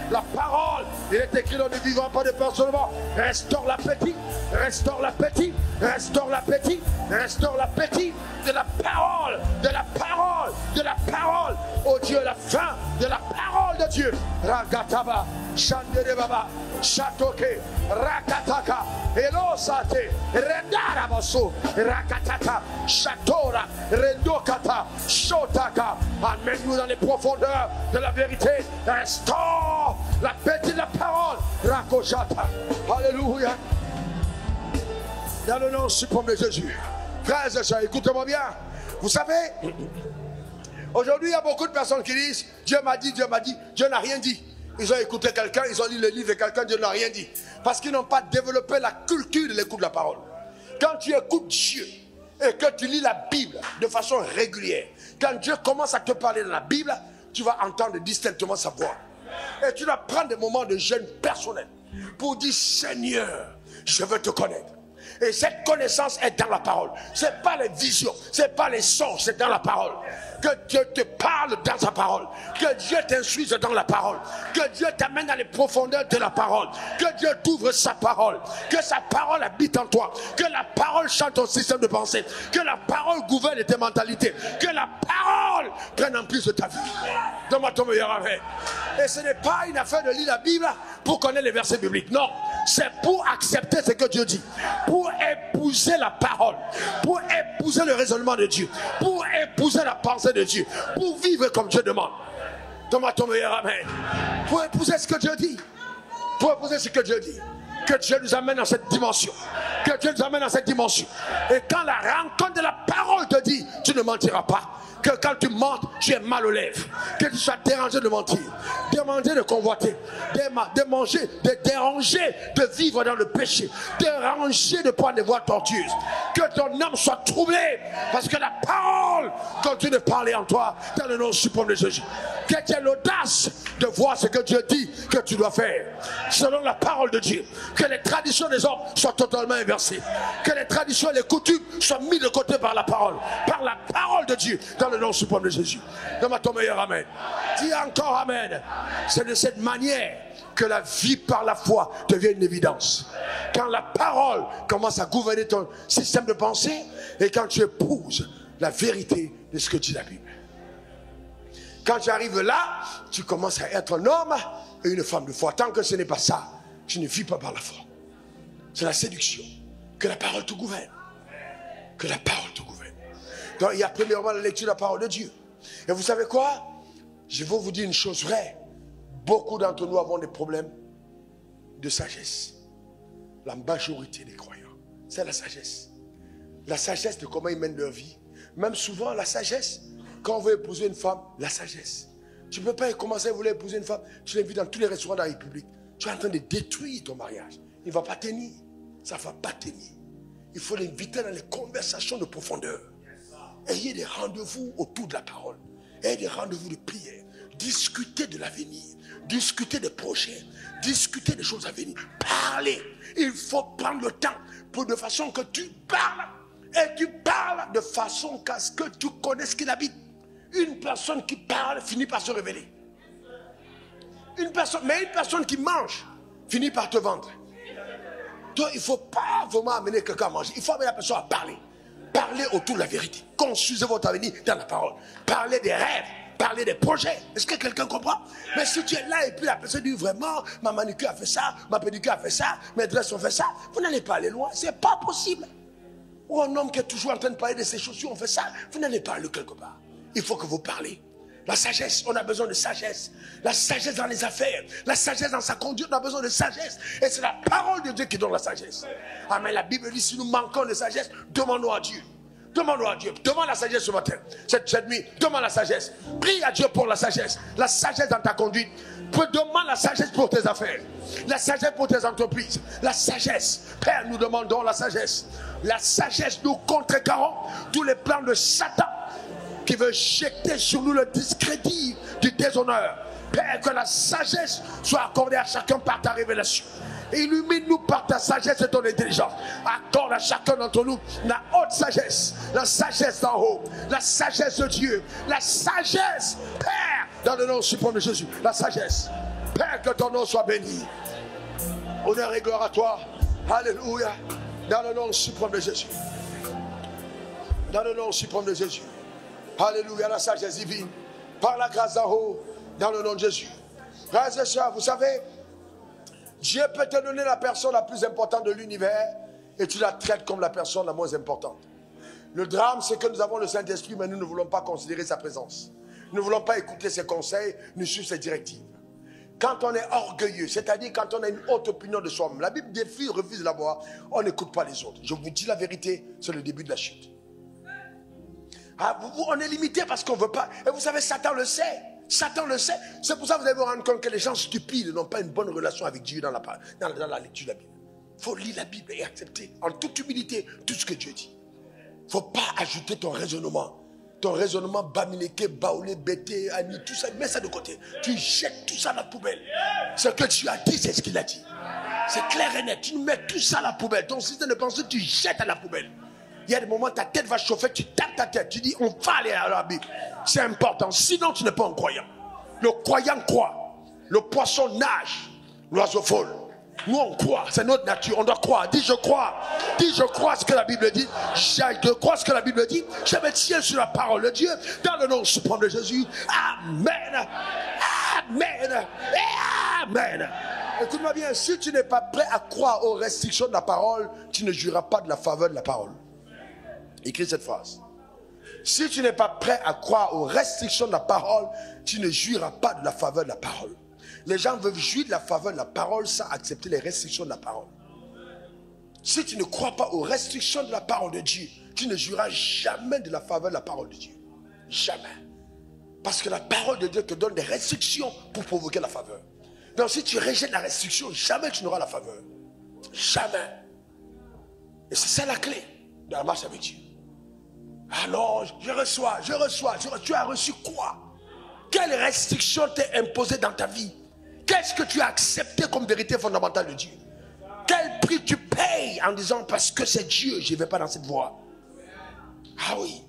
la parole, il est écrit, nous ne vivons pas de pain seulement. Restaure l'appétit, restaure l'appétit, restaure l'appétit, restaure l'appétit de la parole, de la parole, de la parole. Oh Dieu, la faim de la parole de Dieu. Ragataba, Shanderebaba, Shatoke, Rakataka, Elosate, Rendarabaso, Rakataka, Shatora, Rendokata, Shotaka. Amène-nous dans les profondeurs de la vérité. Restaure l'appétit de la parole. Rakoshata. Alléluia. Dans le nom suprême de Jésus. Frères et sœurs, écoutez-moi bien. Vous savez, aujourd'hui, il y a beaucoup de personnes qui disent Dieu m'a dit, Dieu m'a dit. Dieu n'a rien dit. Ils ont écouté quelqu'un, ils ont lu le livre de quelqu'un, Dieu n'a rien dit. Parce qu'ils n'ont pas développé la culture de l'écoute de la parole. Quand tu écoutes Dieu et que tu lis la Bible de façon régulière, quand Dieu commence à te parler dans la Bible, tu vas entendre distinctement sa voix. Et tu dois prendre des moments de jeûne personnel pour dire Seigneur, je veux te connaître. Et cette connaissance est dans la parole. Ce n'est pas les visions, ce n'est pas les sons, c'est dans la parole. Que Dieu te parle dans sa parole. Que Dieu t'instruise dans la parole. Que Dieu t'amène dans les profondeurs de la parole. Que Dieu t'ouvre sa parole. Que sa parole habite en toi. Que la parole chante ton système de pensée. Que la parole gouverne tes mentalités. Que la parole prenne en plus de ta vie. Donne-moi ton meilleur avis. Et ce n'est pas une affaire de lire la Bible pour connaître les versets bibliques. Non. C'est pour accepter ce que Dieu dit. Pour épouser la parole. Pour épouser le raisonnement de Dieu. Pour épouser la pensée de Dieu. Pour vivre comme Dieu demande. Donne-moi ton meilleur amen. Pour épouser ce que Dieu dit. Pour épouser ce que Dieu dit. Que Dieu nous amène dans cette dimension. Que Dieu nous amène dans cette dimension. Et quand la rencontre de la parole te dit, tu ne mentiras pas. Que quand tu mentes, tu es mal aux lèvres. Que tu sois dérangé de mentir. Demander de convoiter. De manger, de déranger, de vivre dans le péché. Déranger de prendre des voies tortueuses. Que ton âme soit troublée. Parce que la parole continue de parler en toi dans le nom suprême de Jésus. Que tu aies l'audace de voir ce que Dieu dit que tu dois faire. Selon la parole de Dieu. Que les traditions des hommes soient totalement inversées. Que les traditions et les coutumes soient mises de côté par la parole. Par la parole de Dieu. Dans le nom suprême de Jésus. Donne-moi ton meilleur amen. Dis encore amen. C'est de cette manière que la vie par la foi devient une évidence. Quand la parole commence à gouverner ton système de pensée et quand tu épouses la vérité de ce que dit la Bible. Quand tu arrives là, tu commences à être un homme et une femme de foi. Tant que ce n'est pas ça, tu ne vis pas par la foi. C'est la séduction. Que la parole te gouverne. Que la parole te gouverne. Donc il y a premièrement la lecture de la parole de Dieu. Et vous savez quoi? Je vais vous dire une chose vraie. Beaucoup d'entre nous avons des problèmes de sagesse. La majorité des croyants, c'est la sagesse. La sagesse de comment ils mènent leur vie. Même souvent la sagesse, quand on veut épouser une femme, la sagesse. Tu ne peux pas commencer à vouloir épouser une femme, tu l'invites dans tous les restaurants de la République. Tu es en train de détruire ton mariage. Il ne va pas tenir. Ça ne va pas tenir. Il faut l'inviter dans les conversations de profondeur. Ayez des rendez-vous autour de la parole. Ayez des rendez-vous de prière. Discutez de l'avenir. Discutez des projets. Discutez des choses à venir. Parlez. Il faut prendre le temps de façon que tu parles. Et tu parles de façon qu'à ce que tu connaisses qui habite. Une personne qui parle finit par se révéler. Mais une personne qui mange finit par te vendre. Donc il ne faut pas vraiment amener quelqu'un à manger. Il faut amener la personne à parler. Parlez autour de la vérité. Construisez votre avenir dans la parole. Parlez des rêves. Parlez des projets. Est-ce que quelqu'un comprend? Mais si tu es là et puis la personne dit vraiment, ma manucure a fait ça, ma pédicure a fait ça, mes dresses ont fait ça, vous n'allez pas aller loin. C'est pas possible. Ou un homme qui est toujours en train de parler de ses chaussures, on fait ça, vous n'allez pas aller quelque part. Il faut que vous parlez. La sagesse, on a besoin de sagesse. La sagesse dans les affaires, la sagesse dans sa conduite, on a besoin de sagesse. Et c'est la parole de Dieu qui donne la sagesse. Amen. La Bible dit, si nous manquons de sagesse, demandons à Dieu. Demandons à Dieu. Demande la sagesse ce matin. Cette nuit, demande la sagesse. Prie à Dieu pour la sagesse. La sagesse dans ta conduite. Demande la sagesse pour tes affaires. La sagesse pour tes entreprises. La sagesse. Père, nous demandons la sagesse. La sagesse, nous contrecarrons tous les plans de Satan qui veut jeter sur nous le discrédit du déshonneur. Père, que la sagesse soit accordée à chacun par ta révélation. Illumine-nous par ta sagesse et ton intelligence. Accorde à chacun d'entre nous la haute sagesse, la sagesse d'en haut, la sagesse de Dieu, la sagesse, Père, dans le nom suprême de Jésus, la sagesse. Père, que ton nom soit béni. Honneur et gloire à toi. Alléluia. Dans le nom suprême de Jésus. Dans le nom suprême de Jésus. Alléluia, la sagesse divine. Par la grâce d'en haut, dans le nom de Jésus. Frères et sœurs, vous savez, Dieu peut te donner la personne la plus importante de l'univers et tu la traites comme la personne la moins importante. Le drame, c'est que nous avons le Saint-Esprit, mais nous ne voulons pas considérer sa présence. Nous ne voulons pas écouter ses conseils, nous suivre ses directives. Quand on est orgueilleux, c'est-à-dire quand on a une haute opinion de soi-même, la Bible défie, refuse de l'avoir, on n'écoute pas les autres. Je vous dis la vérité, c'est le début de la chute. On est limité parce qu'on ne veut pas. Et vous savez, Satan le sait. Satan le sait. C'est pour ça que vous allez vous rendre compte que les gens stupides n'ont pas une bonne relation avec Dieu dans la lecture de la Bible. Il faut lire la Bible et accepter en toute humilité tout ce que Dieu dit. Il ne faut pas ajouter ton raisonnement. Ton raisonnement baminéké, baoulé, bêté, ami, tout ça, mets ça de côté. Tu jettes tout ça dans la poubelle. Ce que Dieu a dit, c'est ce qu'il a dit. C'est clair et net. Tu mets tout ça à la poubelle. Ton système de pensée, tu jettes à la poubelle. Il y a des moments où ta tête va chauffer, tu tapes ta tête. Tu dis, on va aller à la Bible. C'est important. Sinon, tu n'es pas un croyant. Le croyant croit. Le poisson nage. L'oiseau vole. Nous, on croit. C'est notre nature. On doit croire. Dis, je crois. Dis, je crois ce que la Bible dit. Je crois ce que la Bible dit. Je me tiens sur la parole de Dieu. Dans le nom suprême de Jésus. Amen. Amen. Amen. Écoute-moi bien. Si tu n'es pas prêt à croire aux restrictions de la parole, tu ne jouiras pas de la faveur de la parole. Écris cette phrase. Si tu n'es pas prêt à croire aux restrictions de la parole, tu ne jouiras pas de la faveur de la parole. Les gens veulent jouir de la faveur de la parole sans accepter les restrictions de la parole. Si tu ne crois pas aux restrictions de la parole de Dieu, tu ne jouiras jamais de la faveur de la parole de Dieu. Jamais. Parce que la parole de Dieu te donne des restrictions pour provoquer la faveur. Donc si tu rejettes la restriction, jamais tu n'auras la faveur. Jamais. Et c'est ça la clé de la marche avec Dieu. Alors, je reçois. Tu as reçu quoi? Quelle restriction t'est imposée dans ta vie? Qu'est-ce que tu as accepté comme vérité fondamentale de Dieu? Quel prix tu payes en disant parce que c'est Dieu, je ne vais pas dans cette voie? Ah oui.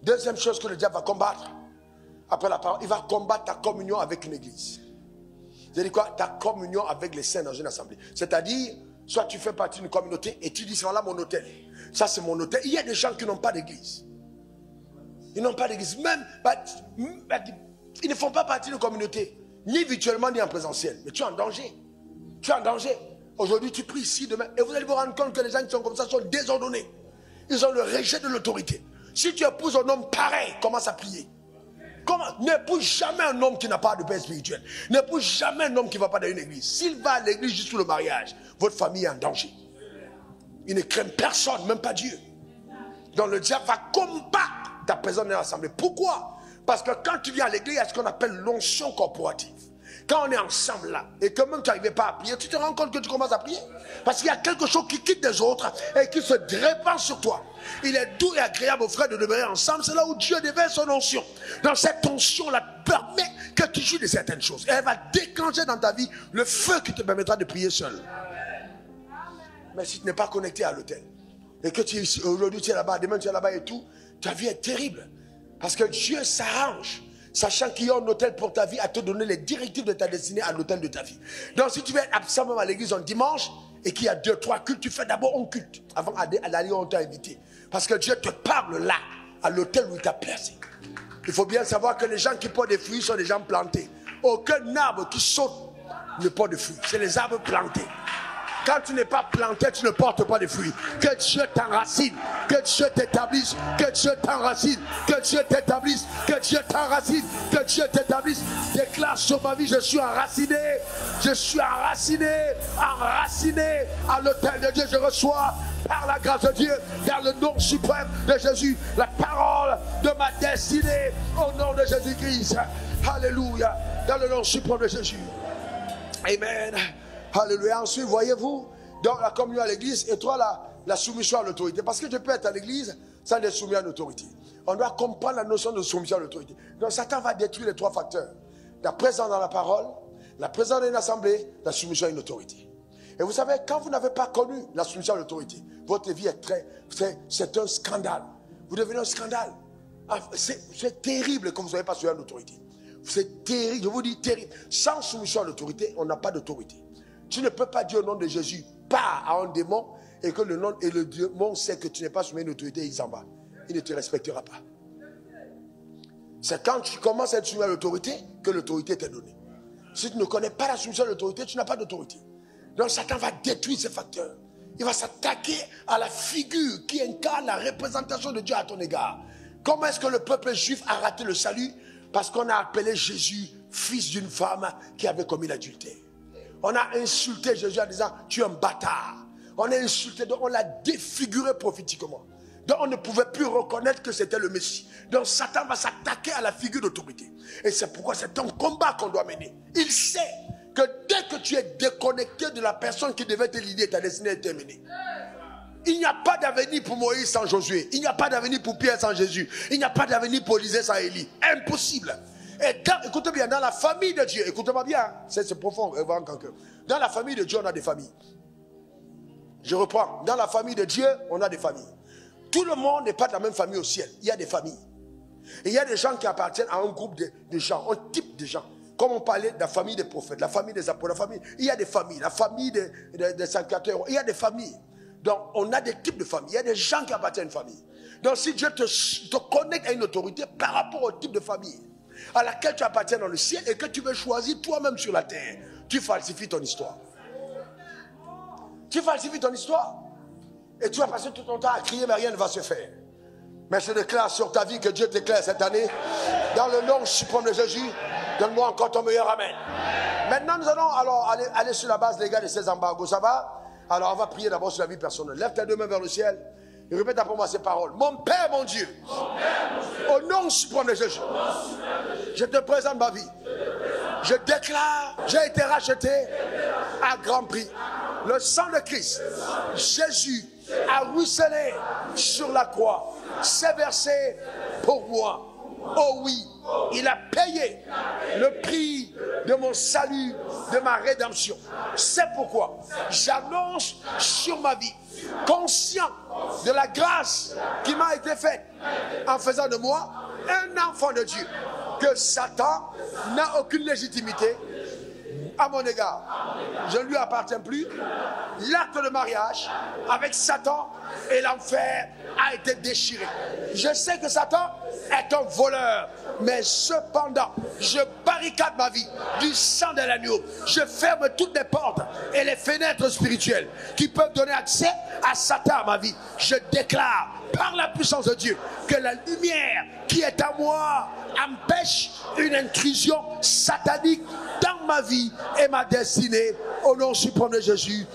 Deuxième chose que le diable va combattre, après la parole, il va combattre ta communion avec une église. C'est-à-dire quoi? Ta communion avec les saints dans une assemblée. C'est-à-dire, soit tu fais partie d'une communauté et tu dis, c'est voilà mon hôtel. Ça, c'est mon hôtel. Il y a des gens qui n'ont pas d'église. Ils n'ont pas d'église. Même, ils ne font pas partie d'une communauté. Ni virtuellement, ni en présentiel. Mais tu es en danger. Tu es en danger. Aujourd'hui, tu pries ici, demain. Et vous allez vous rendre compte que les gens qui sont comme ça sont désordonnés. Ils ont le rejet de l'autorité. Si tu épouses un homme pareil, commence à prier. N'épouse jamais un homme qui n'a pas de paix spirituelle. N'épouse jamais un homme qui ne va pas dans une église. S'il va à l'église juste pour le mariage, votre famille est en danger. Il ne craint personne, même pas Dieu. Donc le diable va combattre ta présence dans l'assemblée. Pourquoi? Parce que quand tu viens à l'église, il y a ce qu'on appelle l'onction corporative. Quand on est ensemble là, et que même tu n'arrives pas à prier, tu te rends compte que tu commences à prier. Parce qu'il y a quelque chose qui quitte des autres et qui se répand sur toi. Il est doux et agréable aux frères de demeurer ensemble. C'est là où Dieu déverse son onction. Dans cette onction-là, permet que tu jouis de certaines choses. Et elle va déclencher dans ta vie le feu qui te permettra de prier seul. Mais si tu n'es pas connecté à l'autel, et que aujourd'hui tu es là-bas, demain tu es là-bas et tout, ta vie est terrible. Parce que Dieu s'arrange, sachant qu'il y a un hôtel pour ta vie, à te donner les directives de ta destinée à l'hôtel de ta vie. Donc si tu veux être absent même à l'église un dimanche, et qu'il y a 2-3 cultes, tu fais d'abord un culte, avant d'aller où on t'a invité. Parce que Dieu te parle là, à l'hôtel où il t'a placé. Il faut bien savoir que les gens qui portent des fruits sont des gens plantés. Aucun arbre qui saute ne porte de fruits, c'est les arbres plantés. Quand tu n'es pas planté, tu ne portes pas de fruits. Que Dieu t'enracine, que Dieu t'établisse, que Dieu t'enracine, que Dieu t'établisse, que Dieu t'enracine, que Dieu t'établisse. Déclare sur ma vie, je suis enraciné à l'autel de Dieu. Je reçois par la grâce de Dieu, dans le nom suprême de Jésus, la parole de ma destinée, au nom de Jésus-Christ. Alléluia, dans le nom suprême de Jésus. Amen. Alléluia. Ensuite, voyez-vous, dans la communion à l'église, et toi, la soumission à l'autorité. Parce que je peux être à l'église sans être soumis à l'autorité. On doit comprendre la notion de soumission à l'autorité. Donc, Satan va détruire les trois facteurs. La présence dans la parole, la présence dans une assemblée, la soumission à une autorité. Et vous savez, quand vous n'avez pas connu la soumission à l'autorité, votre vie est c'est un scandale. Vous devenez un scandale. C'est terrible que vous ne soyez pas soumis à l'autorité. C'est terrible, je vous dis terrible. Sans soumission à l'autorité, on n'a pas d'autorité. Tu ne peux pas dire au nom de Jésus, pas à un démon, et que le démon sait que tu n'es pas soumis à une autorité, il s'en va. Il ne te respectera pas. C'est quand tu commences à être soumis à l'autorité que l'autorité t'est donnée. Si tu ne connais pas la soumission à l'autorité, tu n'as pas d'autorité. Donc Satan va détruire ces facteurs. Il va s'attaquer à la figure qui incarne la représentation de Dieu à ton égard. Comment est-ce que le peuple juif a raté le salut? Parce qu'on a appelé Jésus fils d'une femme qui avait commis l'adultère. On a insulté Jésus en disant, tu es un bâtard. On a insulté, donc on l'a défiguré prophétiquement. Donc on ne pouvait plus reconnaître que c'était le Messie. Donc Satan va s'attaquer à la figure d'autorité. Et c'est pourquoi c'est un combat qu'on doit mener. Il sait que dès que tu es déconnecté de la personne qui devait te guider, ta destinée est terminée. Il n'y a pas d'avenir pour Moïse sans Josué. Il n'y a pas d'avenir pour Pierre sans Jésus. Il n'y a pas d'avenir pour Élisée sans Élie. Impossible. Et écoutez bien, dans la famille de Dieu, écoutez-moi bien, c'est profond, dans la famille de Dieu, on a des familles. Je reprends, dans la famille de Dieu, on a des familles. Tout le monde n'est pas de la même famille au ciel, il y a des familles. Et il y a des gens qui appartiennent à un groupe de gens, un type de gens. Comme on parlait de la famille des prophètes, la famille des apôtres, la famille, il y a des familles, la famille des sacrificateurs, il y a des familles. Donc, on a des types de familles. Il y a des gens qui appartiennent à une famille. Donc, si Dieu te connecte à une autorité par rapport au type de famille à laquelle tu appartiens dans le ciel et que tu veux choisir toi-même sur la terre, tu falsifies ton histoire. Tu falsifies ton histoire. Et tu vas passer tout ton temps à crier, mais rien ne va se faire. Mais je déclare sur ta vie que Dieu t'éclaire cette année. Dans le nom suprême de Jésus, donne-moi encore ton meilleur amen. Maintenant, nous allons alors aller sur la base légale de ces embargos. Ça va? Alors, on va prier d'abord sur la vie personnelle. Lève tes deux mains vers le ciel et répète après moi ces paroles. Mon Père, mon Dieu, au nom suprême de Jésus, je te présente ma vie. Je déclare, j'ai été racheté à grand prix. Le sang de Christ, Jésus, a ruisselé sur la croix. C'est versé pour moi. Oh oui, il a payé le prix de mon salut, de ma rédemption. C'est pourquoi j'annonce sur ma vie, conscient de la grâce qui m'a été faite en faisant de moi un enfant de Dieu, que Satan n'a aucune légitimité à mon égard. Je ne lui appartiens plus. L'acte de mariage avec Satan et l'enfer a été déchiré. Je sais que Satan est un voleur, mais cependant, je barricade ma vie du sang de l'agneau. Je ferme toutes les portes et les fenêtres spirituelles qui peuvent donner accès à Satan à ma vie. Je déclare par la puissance de Dieu que la lumière qui est à moi empêche une intrusion satanique dans ma vie et ma destinée. Au nom suprême de Jésus.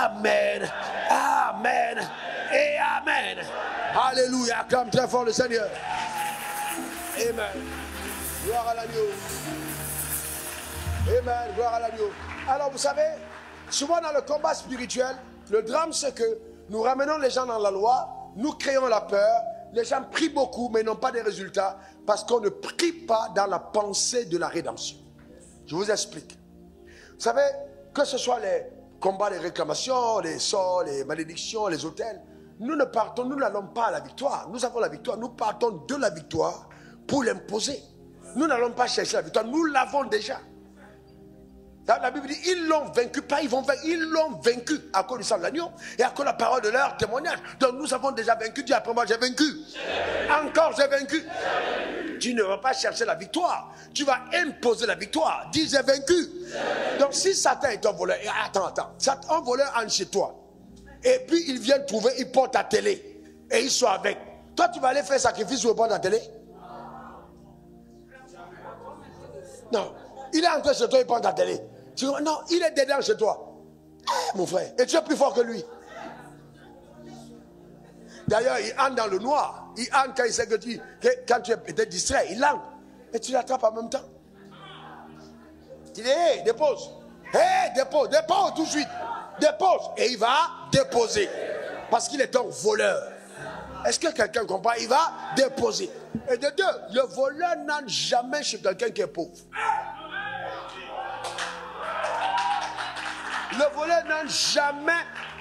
Amen. Amen. Et Amen. Alléluia. Acclame très fort le Seigneur. Amen. Gloire à l'agneau. Amen. Gloire à l'agneau. Alors vous savez, souvent dans le combat spirituel, le drame c'est que nous ramenons les gens dans la loi, nous créons la peur, les gens prient beaucoup mais n'ont pas de résultats parce qu'on ne prie pas dans la pensée de la rédemption. Je vous explique. Vous savez, que ce soit les combats, les réclamations, les sorts, les malédictions, les autels, nous n'allons pas à la victoire. Nous avons la victoire, nous partons de la victoire pour l'imposer. Nous n'allons pas chercher la victoire, nous l'avons déjà. La Bible dit, ils l'ont vaincu, pas ils vont vaincre, ils l'ont vaincu à cause du sang de l'agneau et à cause de la parole de leur témoignage. Donc nous avons déjà vaincu, dis après moi j'ai vaincu. Encore j'ai vaincu. Tu ne vas pas chercher la victoire, tu vas imposer la victoire. Dis j'ai vaincu. Donc si Satan est un voleur, attends, un voleur entre chez toi et puis il vient trouver, il porte ta télé et il soit avec. Toi tu vas aller faire sacrifice sur le port de la télé? Non, il est entré chez toi, il porte ta télé. Tu dis, non, il est dedans chez toi. Mon frère, et tu es plus fort que lui. D'ailleurs, il entre dans le noir. Il entre quand il sait que quand tu es peut-être distrait, il entre. Et tu l'attrapes en même temps. Tu dis, hé, dépose. Hé, dépose tout de suite. Dépose. Et il va déposer. Parce qu'il est un voleur. Est-ce que quelqu'un comprend? Il va déposer. Et de deux, le voleur n'entre jamais chez quelqu'un qui est pauvre. Le voleur n'entre jamais.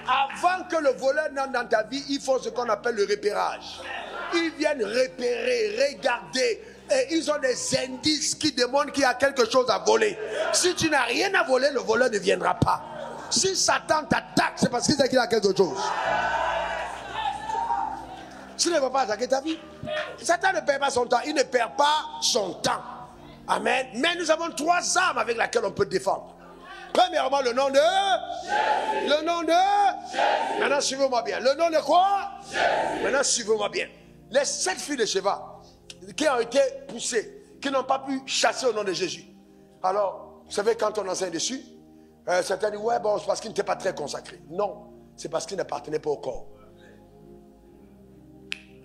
Avant que le voleur n'entre dans ta vie, il faut ce qu'on appelle le repérage. Ils viennent repérer, regarder. Et ils ont des indices qui démontrent qu'il y a quelque chose à voler. Si tu n'as rien à voler, le voleur ne viendra pas. Si Satan t'attaque, c'est parce qu'il sait qu'il a quelque chose. Tu ne vas pas attaquer ta vie. Satan ne perd pas son temps. Il ne perd pas son temps. Amen. Mais nous avons trois armes avec lesquelles on peut défendre. Premièrement, le nom de Jésus. Le nom de Jésus. Maintenant, suivez-moi bien. Le nom de quoi? Jésus. Maintenant, suivez-moi bien. Les 7 filles de Sheba qui ont été poussées, qui n'ont pas pu chasser au nom de Jésus. Alors, vous savez, quand on enseigne dessus, certains disent, ouais, bon, c'est parce qu'ils n'étaient pas très consacrés. Non, c'est parce qu'ils n'appartenaient pas au corps.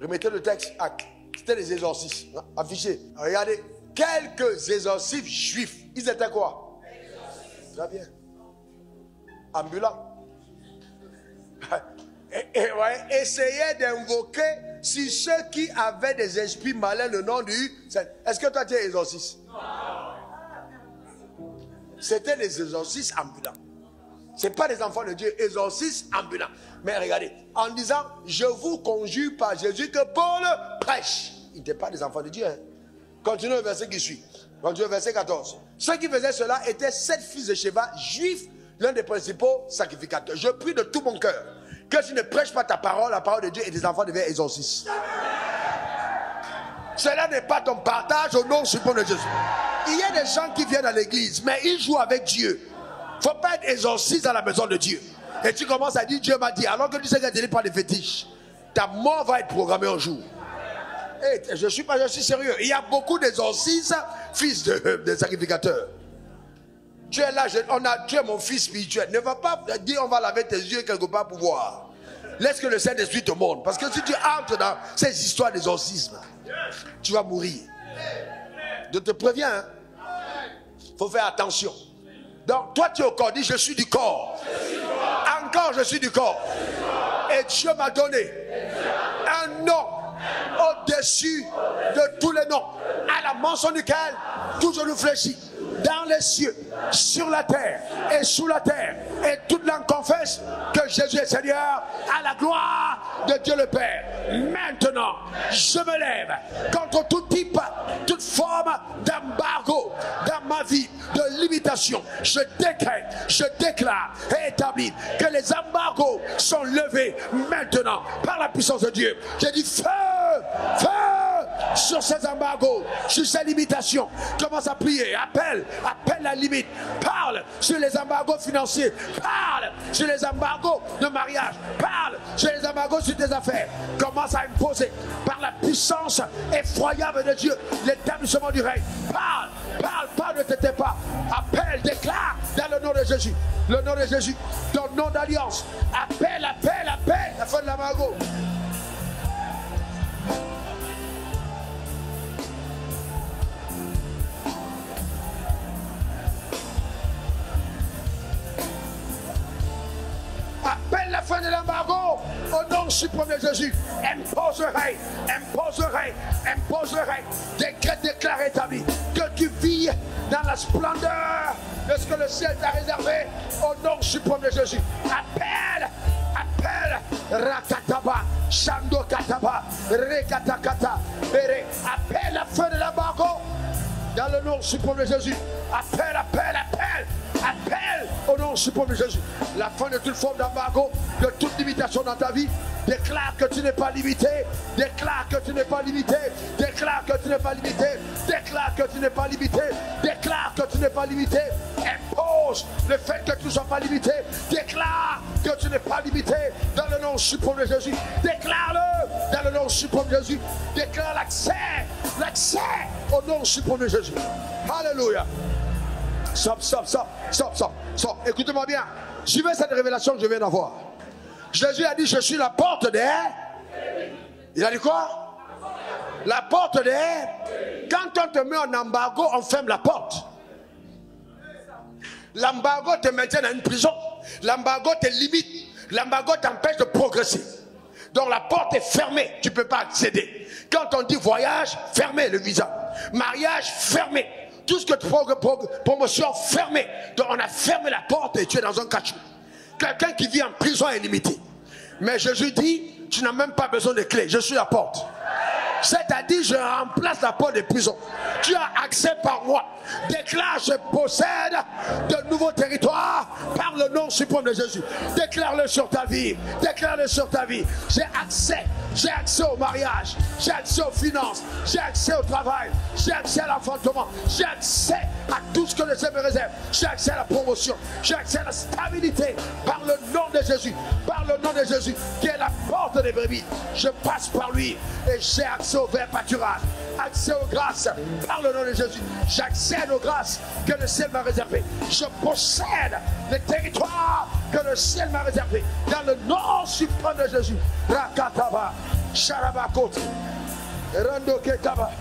Remettez le texte, c'était les exorcismes, affichés. Regardez, quelques exorcismes juifs, ils étaient quoi? Très bien. Ambulants. essayait d'invoquer sur ceux qui avaient des esprits malins le nom du... Est-ce que toi tu es exorciste? C'était des exorcistes ambulants. Ce n'est pas des enfants de Dieu, exorcistes ambulants. Mais regardez, en disant, je vous conjure par Jésus que Paul prêche. Il n'était pas des enfants de Dieu. Hein. Continuez le verset qui suit. Continuez le verset 14. Ceux qui faisaient cela étaient 7 fils de Sheba, juifs, l'un des principaux sacrificateurs. Je prie de tout mon cœur que tu ne prêches pas ta parole, la parole de Dieu, et tes enfants deviennent exorcistes. Cela n'est pas ton partage au nom suprême de Jésus. Il y a des gens qui viennent à l'église, mais ils jouent avec Dieu. Il ne faut pas être exorciste dans la maison de Dieu. Et tu commences à dire, Dieu m'a dit, alors que tu sais qu'il n'y a pas de fétiche. Ta mort va être programmée un jour. Et je suis sérieux. Il y a beaucoup d'exorcistes, fils de sacrificateurs. Tu es là, tu es mon fils spirituel. Ne va pas dire, on va laver tes yeux quelque part pour voir. Laisse que le Saint-Esprit te montre. Parce que si tu entres dans ces histoires d'exorcisme, tu vas mourir. Je te préviens. Il faut faire attention. Donc, toi, tu es au corps. Dis, je suis du corps. Encore, je suis du corps. Et Dieu m'a donné un nom au-dessus de tous les noms, à la mention duquel tout genou fléchit, dans les cieux, sur la terre et sous la terre, et toute langue confesse que Jésus est Seigneur, à la gloire de Dieu le Père. Maintenant, je me lève contre tout type, toute forme d'embargo dans ma vie, de limitation. Je décrète, je déclare et établis que les embargos sont levés maintenant par la puissance de Dieu. J'ai dit feu, feu sur ces embargos, sur ces limitations. Commence à prier, appelle la limite, parle sur les embargos financiers, parle sur les embargos de mariage, parle sur les embargos sur tes affaires. Commence à imposer par la puissance effroyable de Dieu l'établissement du règne. Parle, ne t'étais pas. Appelle, déclare dans le nom de Jésus, le nom de Jésus, ton nom d'alliance. Appelle la fin de l'embargo. Appelle la fin de l'embargo au nom suprême de Jésus. Impose le règne. Déclare établi que tu vis dans la splendeur de ce que le ciel t'a réservé au nom suprême de Jésus. Appelle, Rakataba, Shando Kataba, Rekatakata, Bere. Appelle la fin de l'embargo dans le nom suprême de Jésus. Appelle au nom suprême de Jésus. La fin de toute forme d'embargo, de toute limitation dans ta vie. Déclare que tu n'es pas limité. Déclare que tu n'es pas limité. Déclare que tu n'es pas limité. Déclare que tu n'es pas limité. Déclare que tu n'es pas limité. Impose le fait que tu ne sois pas limité. Déclare que tu n'es pas limité dans le nom suprême de Jésus. Déclare-le dans le nom suprême de Jésus. Déclare l'accès au nom suprême de Jésus. Alléluia. Stop. Écoutez-moi bien. Suivez cette révélation que je viens d'avoir. Jésus a dit, je suis la porte des... Il a dit quoi? La porte des... Quand on te met en embargo, on ferme la porte. L'embargo te maintient dans une prison. L'embargo te limite. L'embargo t'empêche de progresser. Donc la porte est fermée. Tu ne peux pas accéder. Quand on dit voyage, fermez le visa. Mariage, fermé. Tout ce que tu promotion, fermé. Donc on a fermé la porte et tu es dans un cachot. Quelqu'un qui vit en prison est limité. Mais Jésus dit, tu n'as même pas besoin de clé. Je suis la porte. C'est-à-dire, je remplace la porte des prisons. Tu as accès par moi. Déclare, je possède de nouveaux territoires par le nom suprême de Jésus. Déclare-le sur ta vie. Déclare-le sur ta vie. J'ai accès au mariage. J'ai accès aux finances. J'ai accès au travail. J'ai accès à l'enfantement. J'ai accès à tout ce que le Seigneur me réserve. J'ai accès à la promotion. J'ai accès à la stabilité par le nom de Jésus. Par le nom de Jésus qui est la porte des brebis. Je passe par lui et j'ai accès au vert pâturage. Accès aux grâces par le nom de Jésus. J'accède aux grâces que le ciel m'a réservées. Je possède les territoires que le ciel m'a réservés. Dans le nom suprême de Jésus. Rakataba, Sharabakot, Rando Ketaba,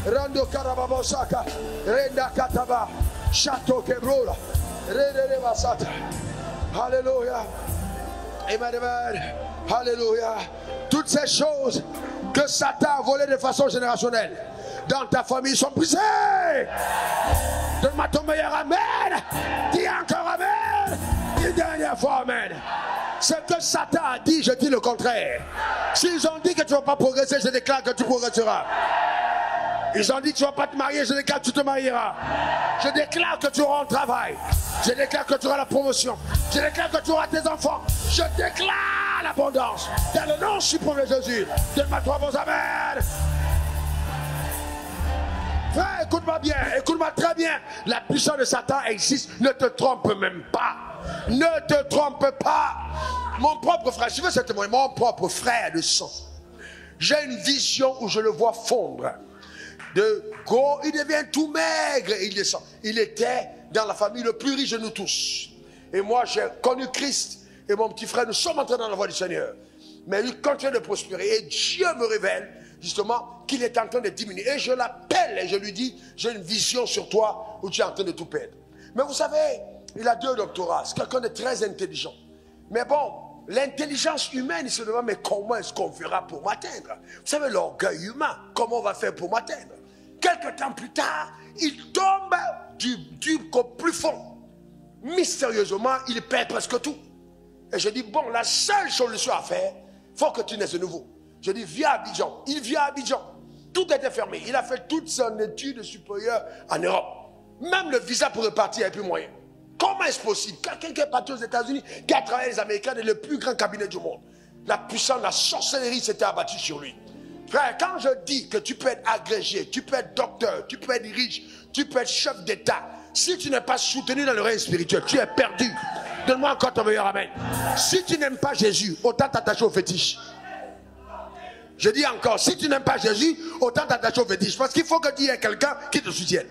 Rando Karababosaka, Renda Kataba, Chateau Kebrola, Rede Basata. Alléluia. Amen. Alléluia. Toutes ces choses que Satan a volées de façon générationnelle dans ta famille sont brisées. Donne-moi ton meilleur amen. Dis encore amen. Une dernière fois amen. Ce que Satan a dit, je dis le contraire. S'ils ont dit que tu ne vas pas progresser, je déclare que tu progresseras. Ils ont dit que tu ne vas pas te marier, je déclare que tu te marieras. Je déclare que tu auras un travail. Je déclare que tu auras la promotion. Je déclare que tu auras tes enfants. Je déclare l'abondance. Dans le nom suprême de Jésus. Donne-moi trois bons amen. Frère, écoute-moi bien, écoute-moi très bien. La puissance de Satan existe. Ne te trompe même pas. Ne te trompe pas. Mon propre frère, je veux ce témoin, mon propre frère de sang. J'ai une vision où je le vois fondre. De gros, il devient tout maigre et il descend. Il était dans la famille le plus riche de nous tous. Et moi, j'ai connu Christ et mon petit frère, nous sommes entrés dans la voie du Seigneur. Mais il continue de prospérer et Dieu me révèle justement qu'il est en train de diminuer. Et je l'appelle et je lui dis, j'ai une vision sur toi où tu es en train de tout perdre. Mais vous savez, il a 2 doctorats, c'est quelqu'un de très intelligent. Mais bon, l'intelligence humaine, il se demande, mais comment est-ce qu'on fera pour m'atteindre? Vous savez, l'orgueil humain, comment on va faire pour m'atteindre? Quelque temps plus tard, il tombe du plus fond. Mystérieusement, il perd presque tout. Et je dis, bon, la seule solution à faire, il faut que tu naisses de nouveau. Je dis, viens à Abidjan. Il vient à Abidjan. Tout était fermé. Il a fait toute son étude supérieure en Europe. Même le visa pour repartir, il n'y a plus moyen. Comment est-ce possible? Quelqu'un qui est parti aux États-Unis, qui a travaillé les Américains, est le plus grand cabinet du monde. La puissance, la sorcellerie s'était abattue sur lui. Frère, quand je dis que tu peux être agrégé, tu peux être docteur, tu peux être riche, tu peux être chef d'État, si tu n'es pas soutenu dans le règne spirituel, tu es perdu. Donne-moi encore ton meilleur amen. Si tu n'aimes pas Jésus, autant t'attacher au fétiche. Je dis encore, si tu n'aimes pas Jésus, autant t'attacher au fétiche. Parce qu'il faut que tu aies quelqu'un qui te soutienne.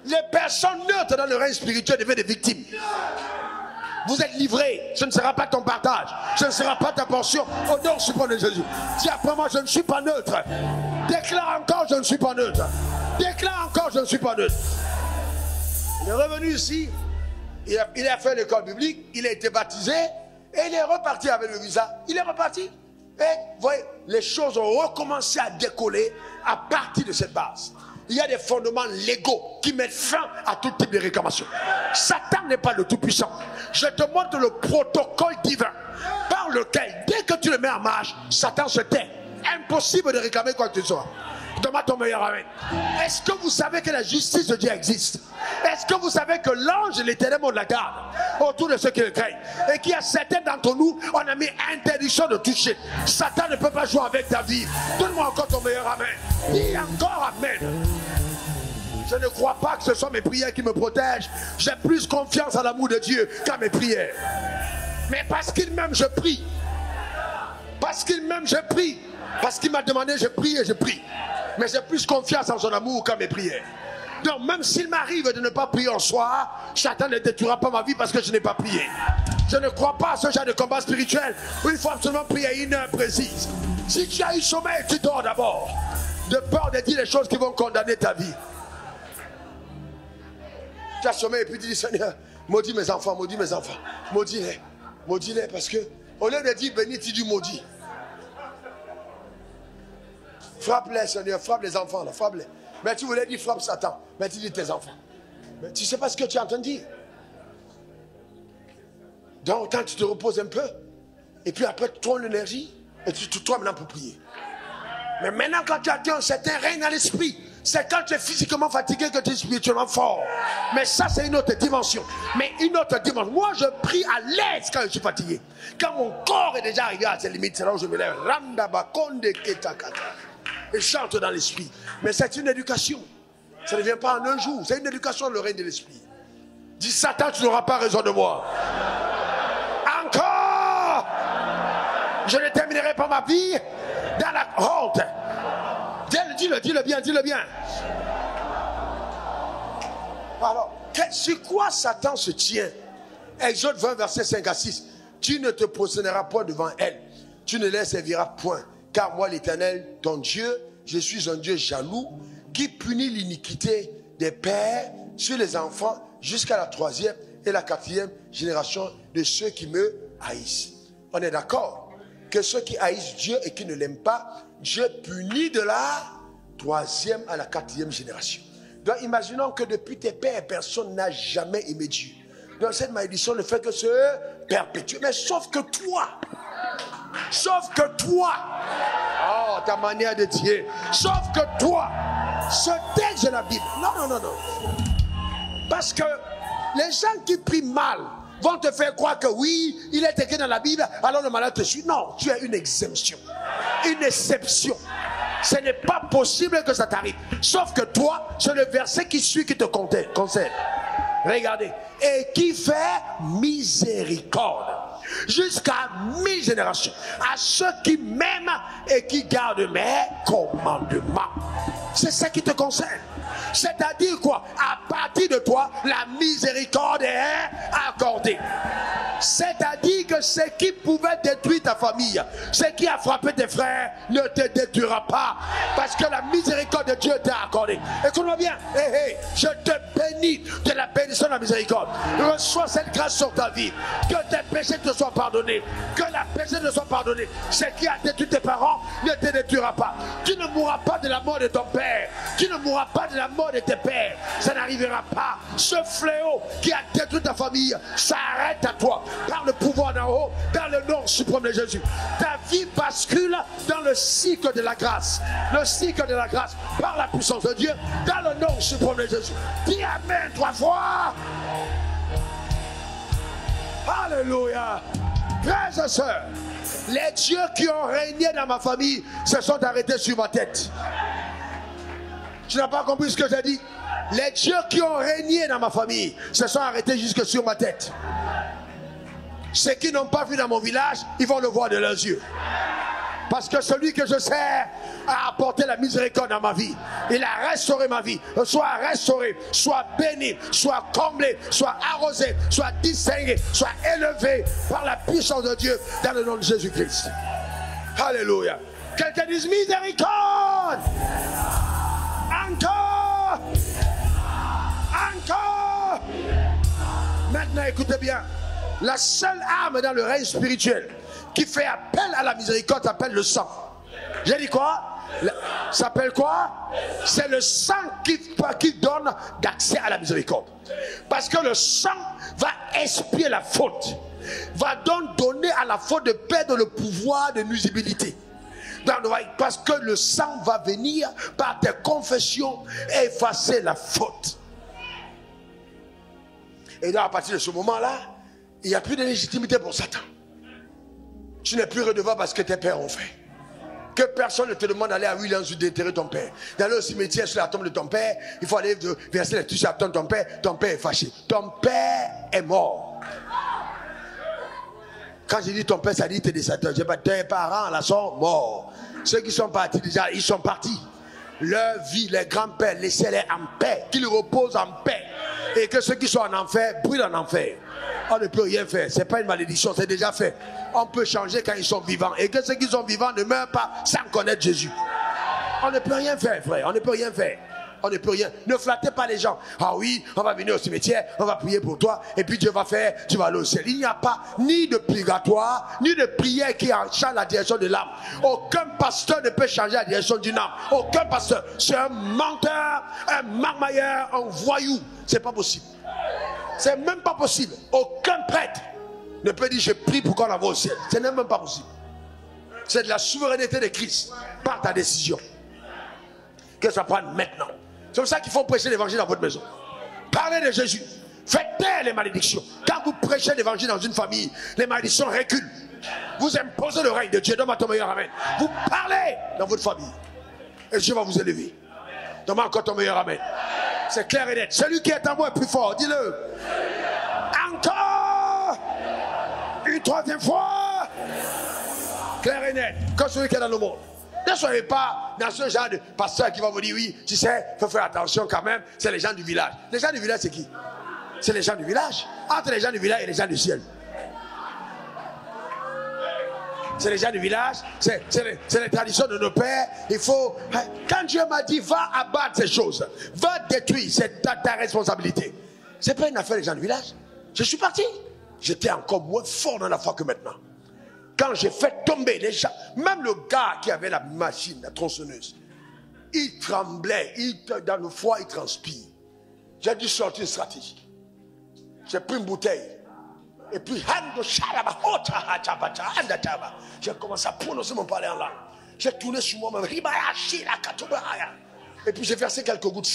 Les personnes neutres dans le règne spirituel deviennent des victimes. Vous êtes livrés, ce ne sera pas ton partage, ce ne sera pas ta portion. Au nom suprême de Jésus. Dis après moi, je ne suis pas neutre. Déclare encore, je ne suis pas neutre. Déclare encore, je ne suis pas neutre. Il est revenu ici, il a fait l'école biblique, il a été baptisé et il est reparti avec le visa. Il est reparti. Et vous voyez, les choses ont recommencé à décoller à partir de cette base. Il y a des fondements légaux qui mettent fin à tout type de réclamation. Satan n'est pas le tout-puissant. Je te montre le protocole divin par lequel, dès que tu le mets en marche, Satan se tait. Impossible de réclamer quoi que ce soit. Donne-moi ton meilleur amen. Est-ce que vous savez que la justice de Dieu existe? Est-ce que vous savez que l'ange de l'Éternel monte la garde autour de ceux qui le craignent? Et qu'il y a certains d'entre nous, on a mis interdiction de toucher. Satan ne peut pas jouer avec ta vie. Donne-moi encore ton meilleur amen. Dis encore amen. Je ne crois pas que ce sont mes prières qui me protègent. J'ai plus confiance à l'amour de Dieu qu'à mes prières. Mais parce qu'il m'aime, je prie. Parce qu'il m'aime, je prie. Parce qu'il m'a demandé, je prie et je prie. Mais j'ai plus confiance en son amour qu'à mes prières. Donc même s'il m'arrive de ne pas prier en soir, Satan ne détruira pas ma vie parce que je n'ai pas prié. Je ne crois pas à ce genre de combat spirituel où il faut absolument prier à une heure précise. Si tu as eu sommeil, tu dors d'abord. De peur de dire les choses qui vont condamner ta vie. Tu as sommeil et puis tu dis, Seigneur, maudis mes enfants, maudis-les. Maudis-les parce que au lieu de dire béni, tu dis maudit. Frappe-les, Seigneur, frappe les enfants, là, frappe-les. Mais tu voulais dire frappe Satan, mais tu dis tes enfants. Mais tu ne sais pas ce que tu es en train de dire. Donc, quand tu te reposes un peu, et puis après, tu trouves l'énergie, et tu toi maintenant pour prier. Mais maintenant, quand tu atteins un certain règne dans l'esprit, c'est quand tu es physiquement fatigué que tu es spirituellement fort. Mais ça, c'est une autre dimension. Mais une autre dimension. Moi, je prie à l'aise quand je suis fatigué. Quand mon corps est déjà arrivé à ses limites, c'est là où je me lève. Et chante dans l'esprit. Mais c'est une éducation. Ça ne vient pas en un jour. C'est une éducation, le règne de l'esprit. Dis Satan, tu n'auras pas raison de moi. Encore. Je ne terminerai pas ma vie dans la honte. Dis-le bien. Alors, sur quoi Satan se tient? Exode 20, verset 5 à 6. Tu ne te prosterneras point devant elle. Tu ne les serviras point. Car moi, l'Éternel, ton Dieu, je suis un Dieu jaloux qui punit l'iniquité des pères sur les enfants jusqu'à la 3e et la 4e génération de ceux qui me haïssent. On est d'accord que ceux qui haïssent Dieu et qui ne l'aiment pas, Dieu punit de la 3e à la 4e génération. Donc imaginons que depuis tes pères, personne n'a jamais aimé Dieu. Donc cette malédiction ne fait que se perpétuer. Mais sauf que toi, oh ta manière de dire, sauf que toi, ce texte de la Bible, non. Parce que les gens qui prient mal vont te faire croire que oui, il est écrit dans la Bible, alors le malheur te suit. Non, tu as une exemption, une exception. Ce n'est pas possible que ça t'arrive. Sauf que toi, c'est le verset qui suit qui te concerne. Regardez. Et qui fait miséricorde jusqu'à 1000 générations à ceux qui m'aiment et qui gardent mes commandements. C'est ça qui te concerne. C'est-à-dire quoi? À partir de toi, la miséricorde est accordée. C'est-à-dire que ce qui pouvait détruire ta famille, ce qui a frappé tes frères, ne te détruira pas. Parce que la miséricorde de Dieu t'est accordée. Écoute-moi bien. Je te bénis de la bénédiction de la miséricorde. Reçois cette grâce sur ta vie. Que tes péchés te soient pardonnés. Que la péché te soit pardonné. Ce qui a détruit tes parents ne te détruira pas. Tu ne mourras pas de la mort de ton père. Tu ne mourras pas de la mort de tes pères. Ça n'arrivera pas. Ce fléau qui a détruit ta famille s'arrête à toi. Par le pouvoir d'en haut, dans le nom suprême de Jésus. Ta vie bascule dans le cycle de la grâce. Le cycle de la grâce, par la puissance de Dieu, dans le nom suprême de Jésus. Dis Amen 3 fois. Alléluia. Frères et sœurs, les dieux qui ont régné dans ma famille se sont arrêtés sur ma tête. Tu n'as pas compris ce que j'ai dit? Les dieux qui ont régné dans ma famille se sont arrêtés jusque sur ma tête. Ceux qui n'ont pas vu dans mon village, ils vont le voir de leurs yeux. Parce que celui que je sers a apporté la miséricorde dans ma vie. Il a restauré ma vie. Soit restauré, soit béni, soit comblé, soit arrosé, soit distingué, soit élevé par la puissance de Dieu dans le nom de Jésus-Christ. Alléluia. Quelqu'un dise miséricorde. Encore. Encore. Maintenant, écoutez bien. La seule arme dans le règne spirituel qui fait appel à la miséricorde s'appelle le sang. J'ai dit quoi? Ça s'appelle quoi? C'est le sang qui donne d'accès à la miséricorde. Parce que le sang va expier la faute. Va donc donner à la faute de perdre le pouvoir de nuisibilité. Parce que le sang va venir par tes confessions effacer la faute. Et donc à partir de ce moment-là, il n'y a plus de légitimité pour Satan. Tu n'es plus redevable parce que tes pères ont fait. Que personne ne te demande d'aller à Williams ou déterrer ton père. D'aller au cimetière sur la tombe de ton père, il faut aller verser les touches à ton père. Ton père est fâché. Ton père est mort. Quand je dis ton père, ça dit tes descendants. Je dis pas tes parents là sont morts. Ceux qui sont partis déjà, ils sont partis. Leur vie, les grands-pères, laissez-les en paix. Qu'ils reposent en paix. Et que ceux qui sont en enfer brûlent en enfer. On ne peut rien faire. Ce n'est pas une malédiction, c'est déjà fait. On peut changer quand ils sont vivants. Et que ceux qui sont vivants ne meurent pas sans connaître Jésus. On ne peut rien faire, frère. On ne peut rien faire. On ne peut rien. Ne flattez pas les gens. Ah oui, on va venir au cimetière, on va prier pour toi, et puis Dieu va faire, tu vas aller au ciel. Il n'y a pas ni de purgatoire, ni de prière qui change la direction de l'âme. Aucun pasteur ne peut changer la direction d'une âme. Aucun pasteur. C'est un menteur, un marmailleur, un voyou. C'est pas possible. C'est même pas possible. Aucun prêtre ne peut dire je prie pour qu'on l'envoie au ciel. Ce n'est même pas possible. C'est de la souveraineté de Christ par ta décision. Que ça prenne maintenant. C'est pour ça qu'il faut prêcher l'évangile dans votre maison. Parlez de Jésus. Faites taire les malédictions. Quand vous prêchez l'évangile dans une famille, les malédictions reculent. Vous imposez le règne de Dieu. Donne-moi ton meilleur amen. Vous parlez dans votre famille. Et Dieu va vous élever. Donne-moi encore ton meilleur amen. C'est clair et net. Celui qui est en moi est plus fort. Dis-le. Encore. Une troisième fois. Clair et net. Comme celui qui est dans le monde. Ne soyez pas dans ce genre de pasteur qui va vous dire oui, tu sais, il faut faire attention quand même, c'est les gens du village. Les gens du village, c'est qui? C'est les gens du village. Entre les gens du village et les gens du ciel. C'est les gens du village, c'est les traditions de nos pères. Il faut. Quand Dieu m'a dit va abattre ces choses, va détruire, c'est ta responsabilité. C'est pas une affaire des gens du village. Je suis parti. J'étais encore moins fort dans la foi que maintenant. Quand j'ai fait tomber les gens, même le gars qui avait la machine, la tronçonneuse, il tremblait, dans le foie, il transpire. J'ai dû sortir une stratégie. J'ai pris une bouteille. Et puis, j'ai commencé à prononcer mon parler en langue. J'ai tourné sur moi-même. Et puis, j'ai versé quelques gouttes.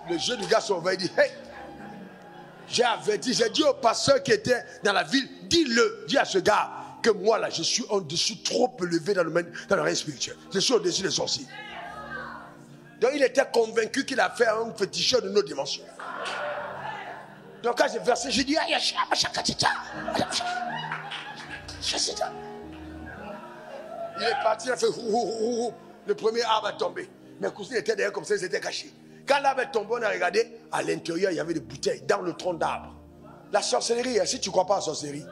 Le jeu du gars s'ouvert, il dit, hey, j'ai averti, j'ai dit au pasteur qui était dans la ville, dis à ce gars que moi là, je suis au-dessus, trop élevé dans le règne spirituel. Je suis au-dessus des sorciers. Donc il était convaincu qu'il a fait un féticheur de nos dimensions. Donc quand j'ai versé, j'ai dit, il est parti, il a fait le premier arbre a tombé. Mes cousins étaient derrière comme ça, ils étaient cachés. Quand l'arbre est tombé, on a regardé, à l'intérieur, il y avait des bouteilles dans le tronc d'arbre. La sorcellerie, si tu ne crois pas en sorcellerie,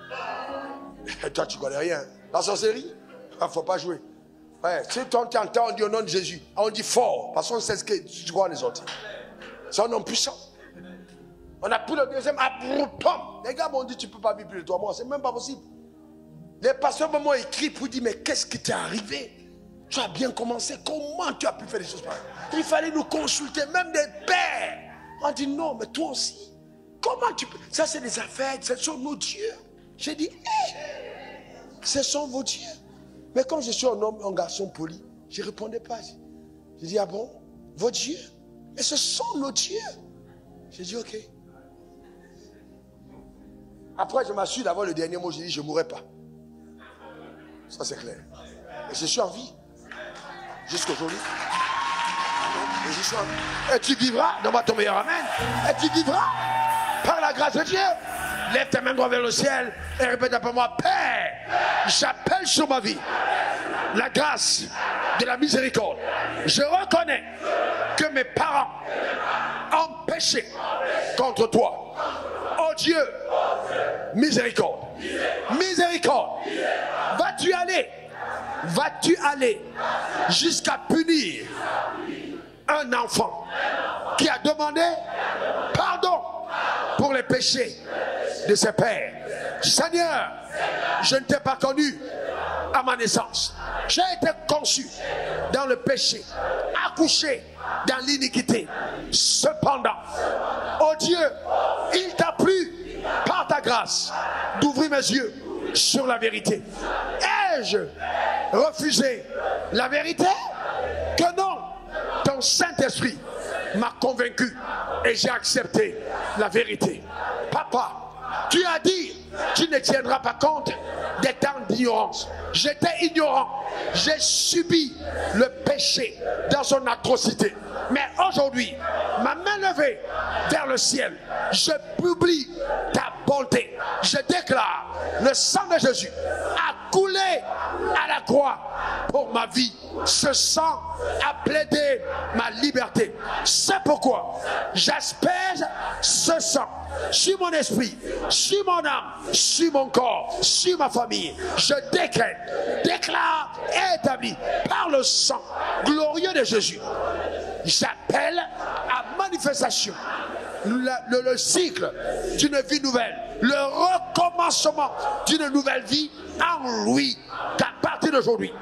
toi tu ne connais rien. La sorcellerie, il ne faut pas jouer. Ouais, si tu entends, on dit au nom de Jésus, on dit fort, parce qu'on sait ce que tu crois les autres. C'est un homme puissant. On a pris le deuxième abruptum. Les gars m'ont dit, tu ne peux pas vivre plus de 3 mois, c'est même pas possible. Les pasteurs m'ont écrit pour dire, mais qu'est-ce qui t'est arrivé? Tu as bien commencé, comment tu as pu faire des choses pareilles? Il fallait nous consulter, même des pères. On dit non, mais toi aussi. Comment tu peux? Ça, c'est des affaires, ce sont nos dieux. J'ai dit, ce sont vos dieux. Mais quand je suis un homme, un garçon poli, je ne répondais pas. J'ai dit, ah bon, vos dieux? Mais ce sont nos dieux. J'ai dit, ok. Après, je m'assure d'avoir le dernier mot. J'ai dit, je ne mourrai pas. Ça, c'est clair. Et je suis en vie. Jusqu'aujourd'hui. Et tu vivras, donne-moi ton meilleur amen. Et tu vivras par la grâce de Dieu. Lève tes mains droit vers le ciel et répète après moi, Père, j'appelle sur ma vie la grâce de la miséricorde. Je reconnais que mes parents ont péché contre toi. Oh Dieu, miséricorde. Miséricorde. Vas-tu aller jusqu'à punir un enfant qui a demandé pardon pour les péchés de ses pères? Seigneur, je ne t'ai pas connu à ma naissance. J'ai été conçu dans le péché, accouché dans l'iniquité. Cependant, oh Dieu, il t'a plu par ta grâce d'ouvrir mes yeux sur la vérité. Ai-je refusé la vérité? Que non, ton Saint-Esprit m'a convaincu et j'ai accepté la vérité. Papa, tu as dit, tu ne tiendras pas compte des temps d'ignorance. J'étais ignorant, j'ai subi le péché dans son atrocité. Mais aujourd'hui, ma main levée vers le ciel, je publie ta bonté. Je déclare, le sang de Jésus a coulé à la croix pour ma vie. Ce sang a plaidé ma liberté. C'est pourquoi j'asperge ce sang sur mon esprit, sur mon âme, sur mon corps, sur ma famille. Je décrète, déclare et établis par le sang glorieux de Jésus. J'appelle à manifestation le cycle d'une vie nouvelle, le recommencement d'une nouvelle vie en lui. Qu'à partir d'aujourd'hui,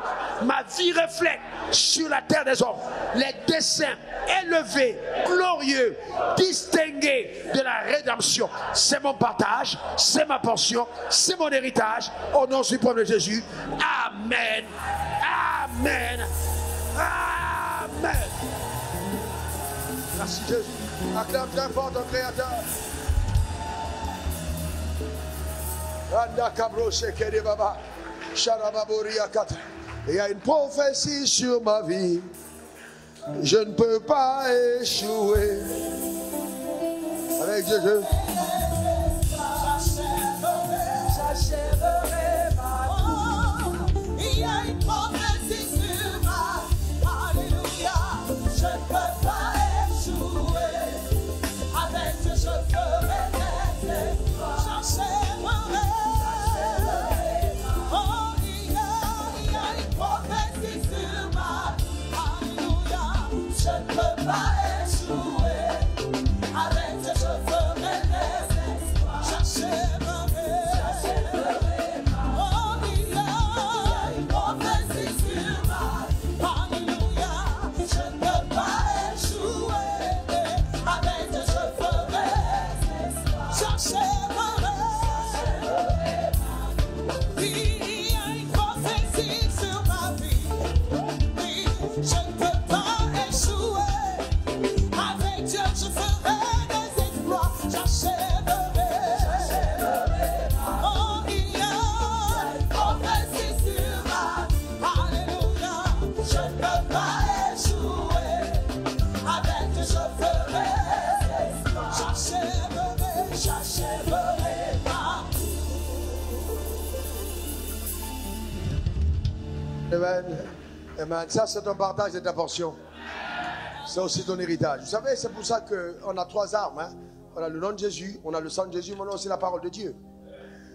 ma vie reflète sur la terre des hommes les desseins élevés, glorieux, distingués de la rédemption. C'est mon partage, c'est ma portion, c'est mon héritage. Au nom suprême de Jésus. Amen. Amen. Amen. Merci Jésus. Acclame très fort ton Créateur. Il y a une prophétie sur ma vie. Je ne peux pas échouer. Avec Jésus. J'achèverai ma vie. Il y a une prophétie sur ma vie. Alléluia. Je ne peux pas échouer. Avec Dieu, je ferai des exploits. J'achèverai. Oh, il y a une prophétie sur ma vie. Alléluia. Je ne peux pas échouer. Avec Dieu, je ferai des exploits. J'achèverai. Amen. Amen. Ça, c'est ton partage de ta portion. C'est aussi ton héritage. Vous savez, c'est pour ça qu'on a 3 armes. Hein? On a le nom de Jésus, on a le sang de Jésus, mais on a aussi la parole de Dieu.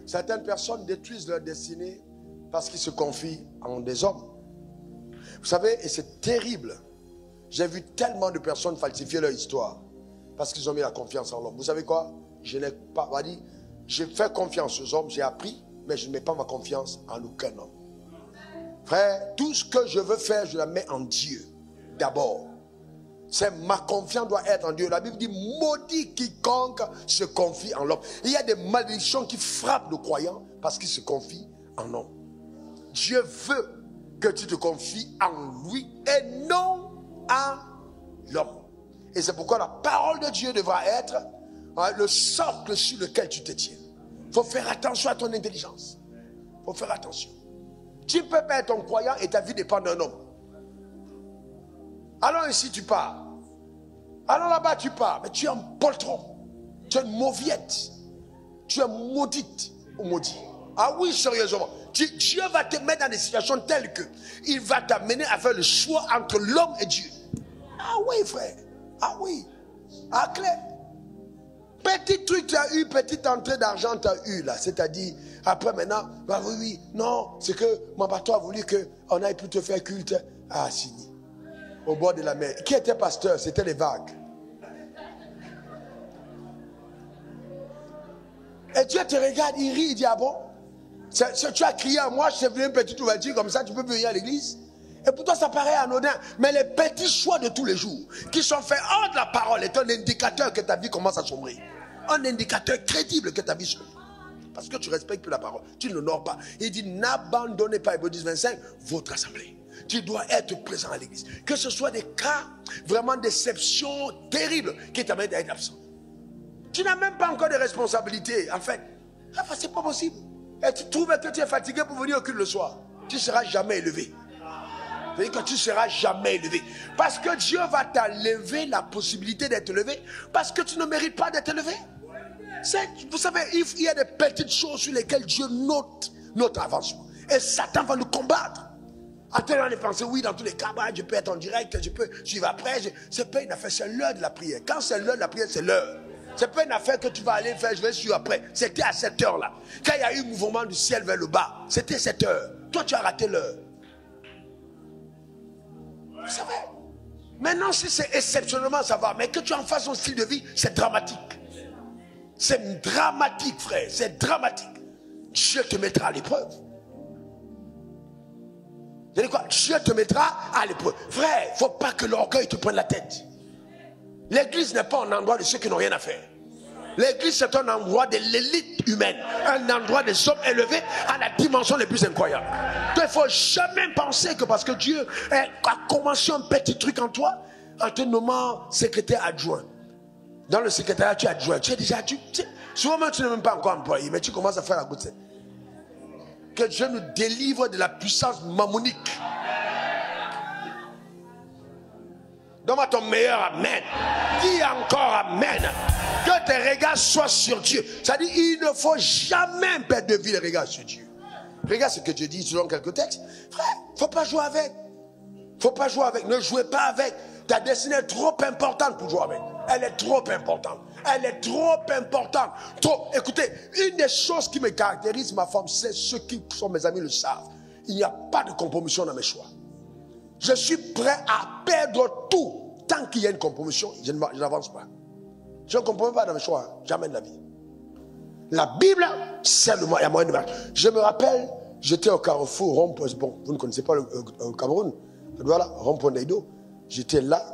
Certaines personnes détruisent leur destinée parce qu'ils se confient en des hommes. Vous savez, et c'est terrible. J'ai vu tellement de personnes falsifier leur histoire parce qu'ils ont mis la confiance en l'homme. Vous savez quoi? Je n'ai pas dit, j'ai fait confiance aux hommes, j'ai appris, mais je ne mets pas ma confiance en aucun homme. Frère, tout ce que je veux faire, je la mets en Dieu d'abord. C'est ma confiance doit être en Dieu. La Bible dit maudit quiconque se confie en l'homme. Il y a des malédictions qui frappent le croyant parce qu'il se confie en l'homme. Dieu veut que tu te confies en lui et non en l'homme. Et c'est pourquoi la parole de Dieu devra être le socle sur lequel tu te tiens. Il faut faire attention à ton intelligence. Il faut faire attention. Tu peux pas être un croyant et ta vie dépend d'un homme. Alors ici tu pars. Alors là-bas tu pars. Mais tu es un poltron. Tu es une mauviette. Tu es maudite ou maudit. Ah oui, sérieusement. Dieu va te mettre dans des situations telles que il va t'amener à faire le choix entre l'homme et Dieu. Ah oui, frère. Ah oui. Ah clair. Petit truc tu as eu, petite entrée d'argent tu as eu là. C'est-à-dire, après maintenant, bah oui, non, c'est que mon bateau a voulu qu'on aille plutôt faire culte à Sydney, au bord de la mer. Qui était pasteur? C'était les vagues. Et Dieu te regarde, il rit, il dit, ah bon? Tu as crié à moi, je t'ai venu une petite ouverture comme ça, tu peux venir à l'église. Et pour toi, ça paraît anodin. Mais les petits choix de tous les jours, qui sont faits hors de la parole, est un indicateur que ta vie commence à sombrer. Un indicateur crédible que ta vie sombre. Parce que tu respectes plus la parole. Tu n'honores pas. Il dit, n'abandonnez pas, Hébreux 10, 25, votre assemblée. Tu dois être présent à l'église. Que ce soit des cas, vraiment d'exception terrible qui t'amènent à être absent. Tu n'as même pas encore de responsabilité, en fait. Enfin, c'est pas possible. Et tu trouves que tu es fatigué pour venir au culte le soir. Tu ne seras jamais élevé. C'est-à-dire que tu ne seras jamais élevé. Parce que Dieu va t'enlever la possibilité d'être élevé. Parce que tu ne mérites pas d'être élevé. Vous savez, il y a des petites choses sur lesquelles Dieu note notre avancement. Et Satan va nous combattre. En train de penser, oui, dans tous les cas, je peux être en direct, je peux suivre après. C'est pas une affaire, c'est l'heure de la prière. Quand c'est l'heure de la prière, c'est l'heure. C'est pas une affaire que tu vas aller faire, je vais suivre après. C'était à cette heure-là. Quand il y a eu un mouvement du ciel vers le bas, c'était cette heure. Toi, tu as raté l'heure. Vous savez, maintenant, si c'est exceptionnellement, ça va. Mais que tu en fasses ton style de vie, c'est dramatique. C'est dramatique, frère. C'est dramatique. Dieu te mettra à l'épreuve. Vous savez quoi? Dieu te mettra à l'épreuve. Frère, il ne faut pas que l'orgueil te prenne la tête. L'église n'est pas un endroit de ceux qui n'ont rien à faire. L'église, c'est un endroit de l'élite humaine. Un endroit des hommes élevés à la dimension les plus incroyables. Il ne faut jamais penser que parce que Dieu a commencé un petit truc en toi, en te nommant secrétaire adjoint. Dans le secrétariat, tu es adjoint. Tu es déjà souvent même tu n'es même pas encore employé, mais tu commences à faire la goutte. Que Dieu nous délivre de la puissance mammonique. Donne-moi ton meilleur amen. Dis encore amen. Que tes regards soient sur Dieu. C'est-à-dire, il ne faut jamais perdre de vue les regards sur Dieu. Regarde ce que Dieu dit selon quelques textes. Frère, il ne faut pas jouer avec. Il ne faut pas jouer avec. Ne jouez pas avec. Ta destinée est trop importante pour jouer avec. Elle est trop importante. Elle est trop importante. Trop. Écoutez, une des choses qui me caractérise, ma femme, c'est ceux qui sont mes amis le savent. Il n'y a pas de compromission dans mes choix. Je suis prêt à perdre tout. Tant qu'il y a une compromission, je n'avance pas. Je ne comprends pas dans mes choix. Jamais de la vie. La Bible, c'est le moyen de marcher. Je me rappelle, j'étais au carrefour, rond-point. Bon, vous ne connaissez pas le Cameroun. Voilà, rond-point d'Aïdo. J'étais là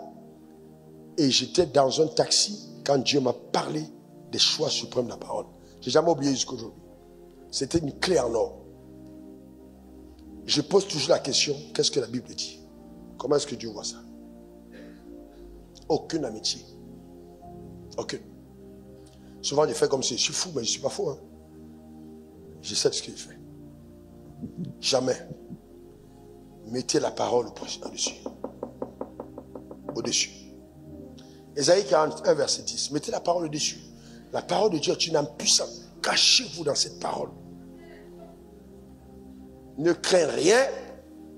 et j'étais dans un taxi quand Dieu m'a parlé des choix suprêmes de la parole. Je n'ai jamais oublié jusqu'aujourd'hui. C'était une clé en or. Je pose toujours la question, qu'est-ce que la Bible dit? Comment est-ce que Dieu voit ça? Aucune amitié. Aucune. Souvent, je fais comme si je suis fou, mais je ne suis pas fou. Hein. Je sais ce qu'il fait. Jamais. Mettez la parole au-dessus. Au-dessus. Ésaïe 41, verset 10. Mettez la parole au-dessus. La parole de Dieu est une âme puissante. Cachez-vous dans cette parole. Ne crains rien,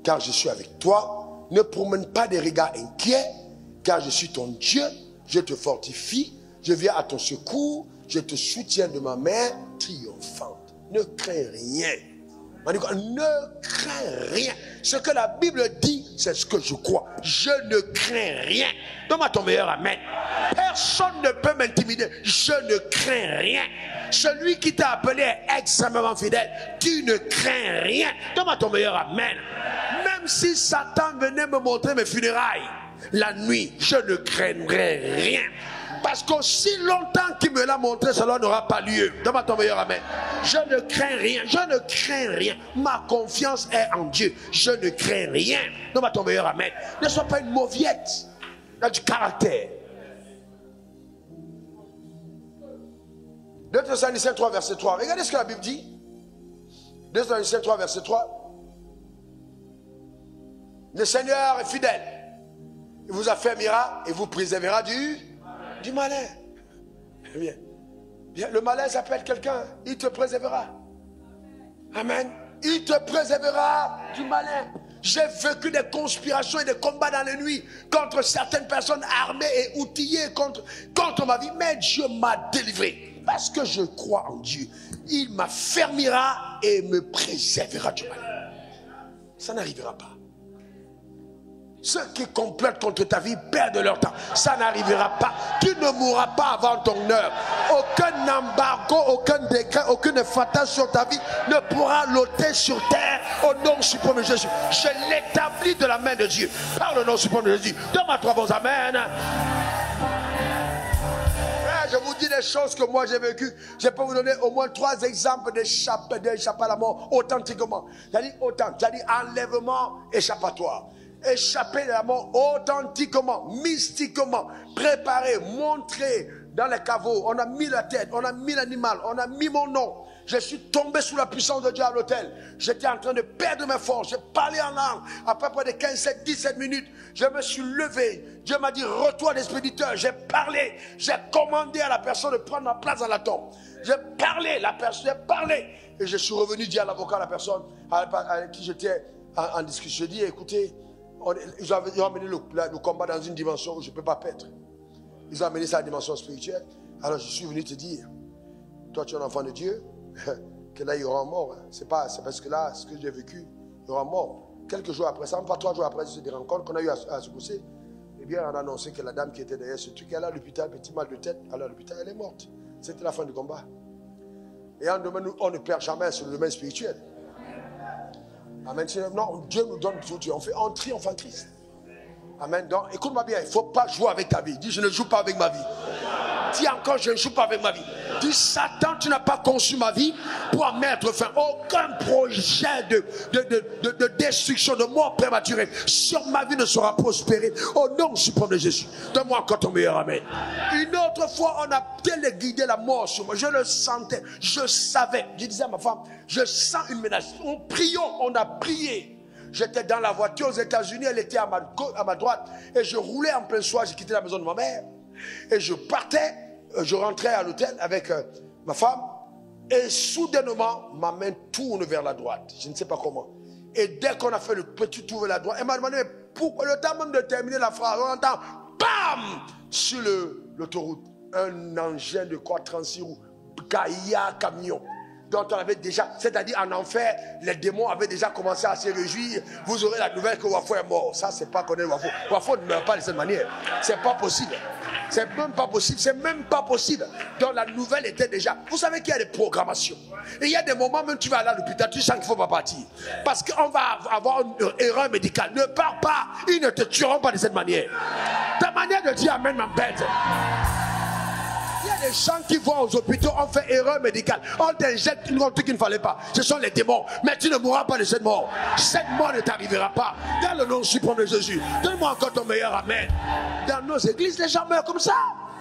car je suis avec toi. Ne promène pas des regards inquiets, car je suis ton Dieu. Je te fortifie, je viens à ton secours, je te soutiens de ma main triomphante. Ne crains rien. Ne crains rien. Ce que la Bible dit, c'est ce que je crois. Je ne crains rien. Donne-moi ton meilleur amen. Personne ne peut m'intimider. Je ne crains rien. Celui qui t'a appelé est extrêmement fidèle. Tu ne crains rien. Donne-moi ton meilleur amen. Même si Satan venait me montrer mes funérailles la nuit, je ne craindrai rien. Parce qu'aussi longtemps qu'il me l'a montré, cela n'aura pas lieu. Donne-moi ton meilleur amen. Je ne crains rien. Je ne crains rien. Ma confiance est en Dieu. Je ne crains rien. Donne-moi ton meilleur amen. Ne sois pas une mauviette. Il y a du caractère. 2 Thessaloniciens 3, verset 3. Regardez ce que la Bible dit. 2 Thessaloniciens 3, verset 3. Le Seigneur est fidèle. Il vous affermira et vous préservera du malin. Bien. Bien. Le malin s'appelle quelqu'un. Il te préservera. Amen. Il te préservera du malin. J'ai vécu des conspirations et des combats dans les nuits contre certaines personnes armées et outillées contre ma vie. Mais Dieu m'a délivré. Parce que je crois en Dieu. Il m'affermira et me préservera du malin. Ça n'arrivera pas. Ceux qui complètent contre ta vie perdent leur temps. Ça n'arrivera pas. Tu ne mourras pas avant ton heure. Aucun embargo, aucun décret, aucune fatale sur ta vie ne pourra l'ôter sur terre au nom suprême de Jésus. Je l'établis de la main de Dieu. Par le nom suprême de Jésus. Donne-moi 3 bons amen. Je vous dis des choses que moi j'ai vécues. Je peux vous donner au moins 3 exemples d'échappées à la mort authentiquement. J'ai dit enlèvement échappatoire. Échapper de la mort authentiquement, mystiquement, préparé, montré dans les caveaux. On a mis la tête, on a mis l'animal, on a mis mon nom. Je suis tombé sous la puissance de Dieu à l'autel. J'étais en train de perdre mes forces. J'ai parlé en langue. Après près de 15, 17 minutes, je me suis levé. Dieu m'a dit, retourne l'expéditeur. J'ai parlé. J'ai commandé à la personne de prendre ma place dans la tombe. J'ai parlé. La personne, j'ai parlé. Et je suis revenu dire à l'avocat, à la personne avec qui j'étais en discussion. Je dis, écoutez, ils ont amené le combat dans une dimension où je ne peux pas perdre. Ils ont amené ça à la dimension spirituelle. Alors je suis venu te dire, toi tu es un enfant de Dieu, que là il y aura mort. C'est parce que là, ce que j'ai vécu, il y aura mort. Quelques jours après ça, même pas 3 jours après, c'est des rencontres qu'on a eu à se pousser. Eh bien, on a annoncé que la dame qui était derrière ce truc, elle est à l'hôpital, petit mal de tête, elle est à l'hôpital, elle est morte. C'était la fin du combat. Et en domaine, on ne perd jamais sur le domaine spirituel. Amen. Non, Dieu nous donne tout. On triomphe en Christ. Amen. Donc, écoute-moi bien, il ne faut pas jouer avec ta vie. Dis, je ne joue pas avec ma vie. Dis encore, je ne joue pas avec ma vie. Dis, Satan, tu n'as pas conçu ma vie pour en mettre fin. Aucun projet de destruction, de mort prématurée sur ma vie ne sera prospéré. Au nom suprême de Jésus. Donne-moi encore ton meilleur amen. Une autre fois, on a téléguidé la mort sur moi. Je le sentais, je savais. Je disais à ma femme, je sens une menace. On a prié. J'étais dans la voiture aux États-Unis, elle était à ma droite. Et je roulais en plein soir, j'ai quitté la maison de ma mère. Et je partais, je rentrais à l'hôtel avec ma femme. Et soudainement, ma main tourne vers la droite. Je ne sais pas comment. Et dès qu'on a fait le petit tour vers la droite, elle m'a demandé, mais pourquoi le temps même de terminer la phrase, on entend, bam, sur l'autoroute, un engin de quoi 36 roues, Gaïa camion. Dont on avait déjà, c'est-à-dire en enfer, les démons avaient déjà commencé à se réjouir. Vous aurez la nouvelle que Wafo est mort. Ça, c'est pas connaître Wafo. Wafo ne meurt pas de cette manière. C'est pas possible. C'est même pas possible. C'est même pas possible. Donc la nouvelle était déjà. Vous savez qu'il y a des programmations. Et il y a des moments, même tu vas aller à l'hôpital, tu sens qu'il ne faut pas partir. Parce qu'on va avoir une erreur médicale. Ne pars pas. Ils ne te tueront pas de cette manière. Ta manière de dire Amen m'embête. Il y a des gens qui vont aux hôpitaux, on fait erreur médicale. On t'injecte une truc qu'il ne fallait pas. Ce sont les démons. Mais tu ne mourras pas de cette mort. Cette mort ne t'arrivera pas. Dans le nom suprême de Jésus. Donne-moi encore ton meilleur amen. Dans nos églises, les gens meurent comme ça.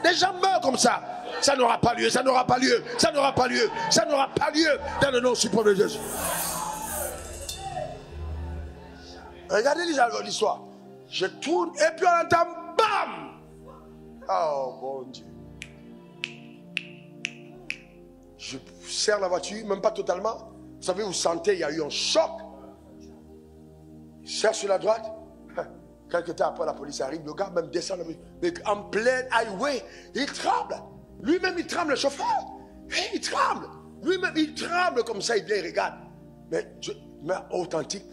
Les gens meurent comme ça. Ça n'aura pas lieu, ça n'aura pas lieu, ça n'aura pas lieu, ça n'aura pas lieu. Dans le nom suprême de Jésus. Regardez l'histoire. Je tourne et puis on entend BAM! Oh mon Dieu. Je serre la voiture, même pas totalement. Vous savez, vous sentez, il y a eu un choc. cherche sur la droite. Quelque temps après, la police arrive. Le gars même descend. Mais en plein highway, il tremble. Lui-même, il tremble, le chauffeur. Il tremble. Lui-même, il tremble comme ça. Il vient, il regarde. Mais authentique.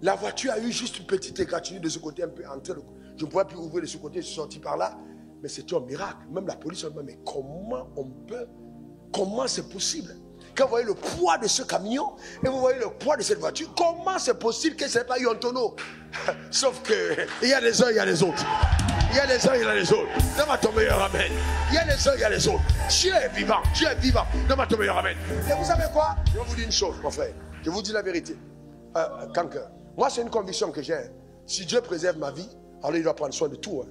La voiture a eu juste une petite égratignure de ce côté, un peu entrée. Je ne pouvais plus ouvrir de ce côté. Je suis sorti par là. Mais c'était un miracle. Même la police, mais comment c'est possible? Quand vous voyez le poids de ce camion et vous voyez le poids de cette voiture, comment c'est possible que ce n'ait pas eu un tonneau? Sauf que il y a les uns, il y a les autres. Il y a les uns, il y a les autres. Donne-moi ton meilleur amen. Il y a les uns, il y a les autres. Dieu est vivant. Dieu est vivant. Donne-moi ton meilleur amen. Et vous savez quoi? Je vais vous dire une chose, mon frère. Je vous dis la vérité. Moi, c'est une conviction que j'ai. Si Dieu préserve ma vie, alors il doit prendre soin de tout.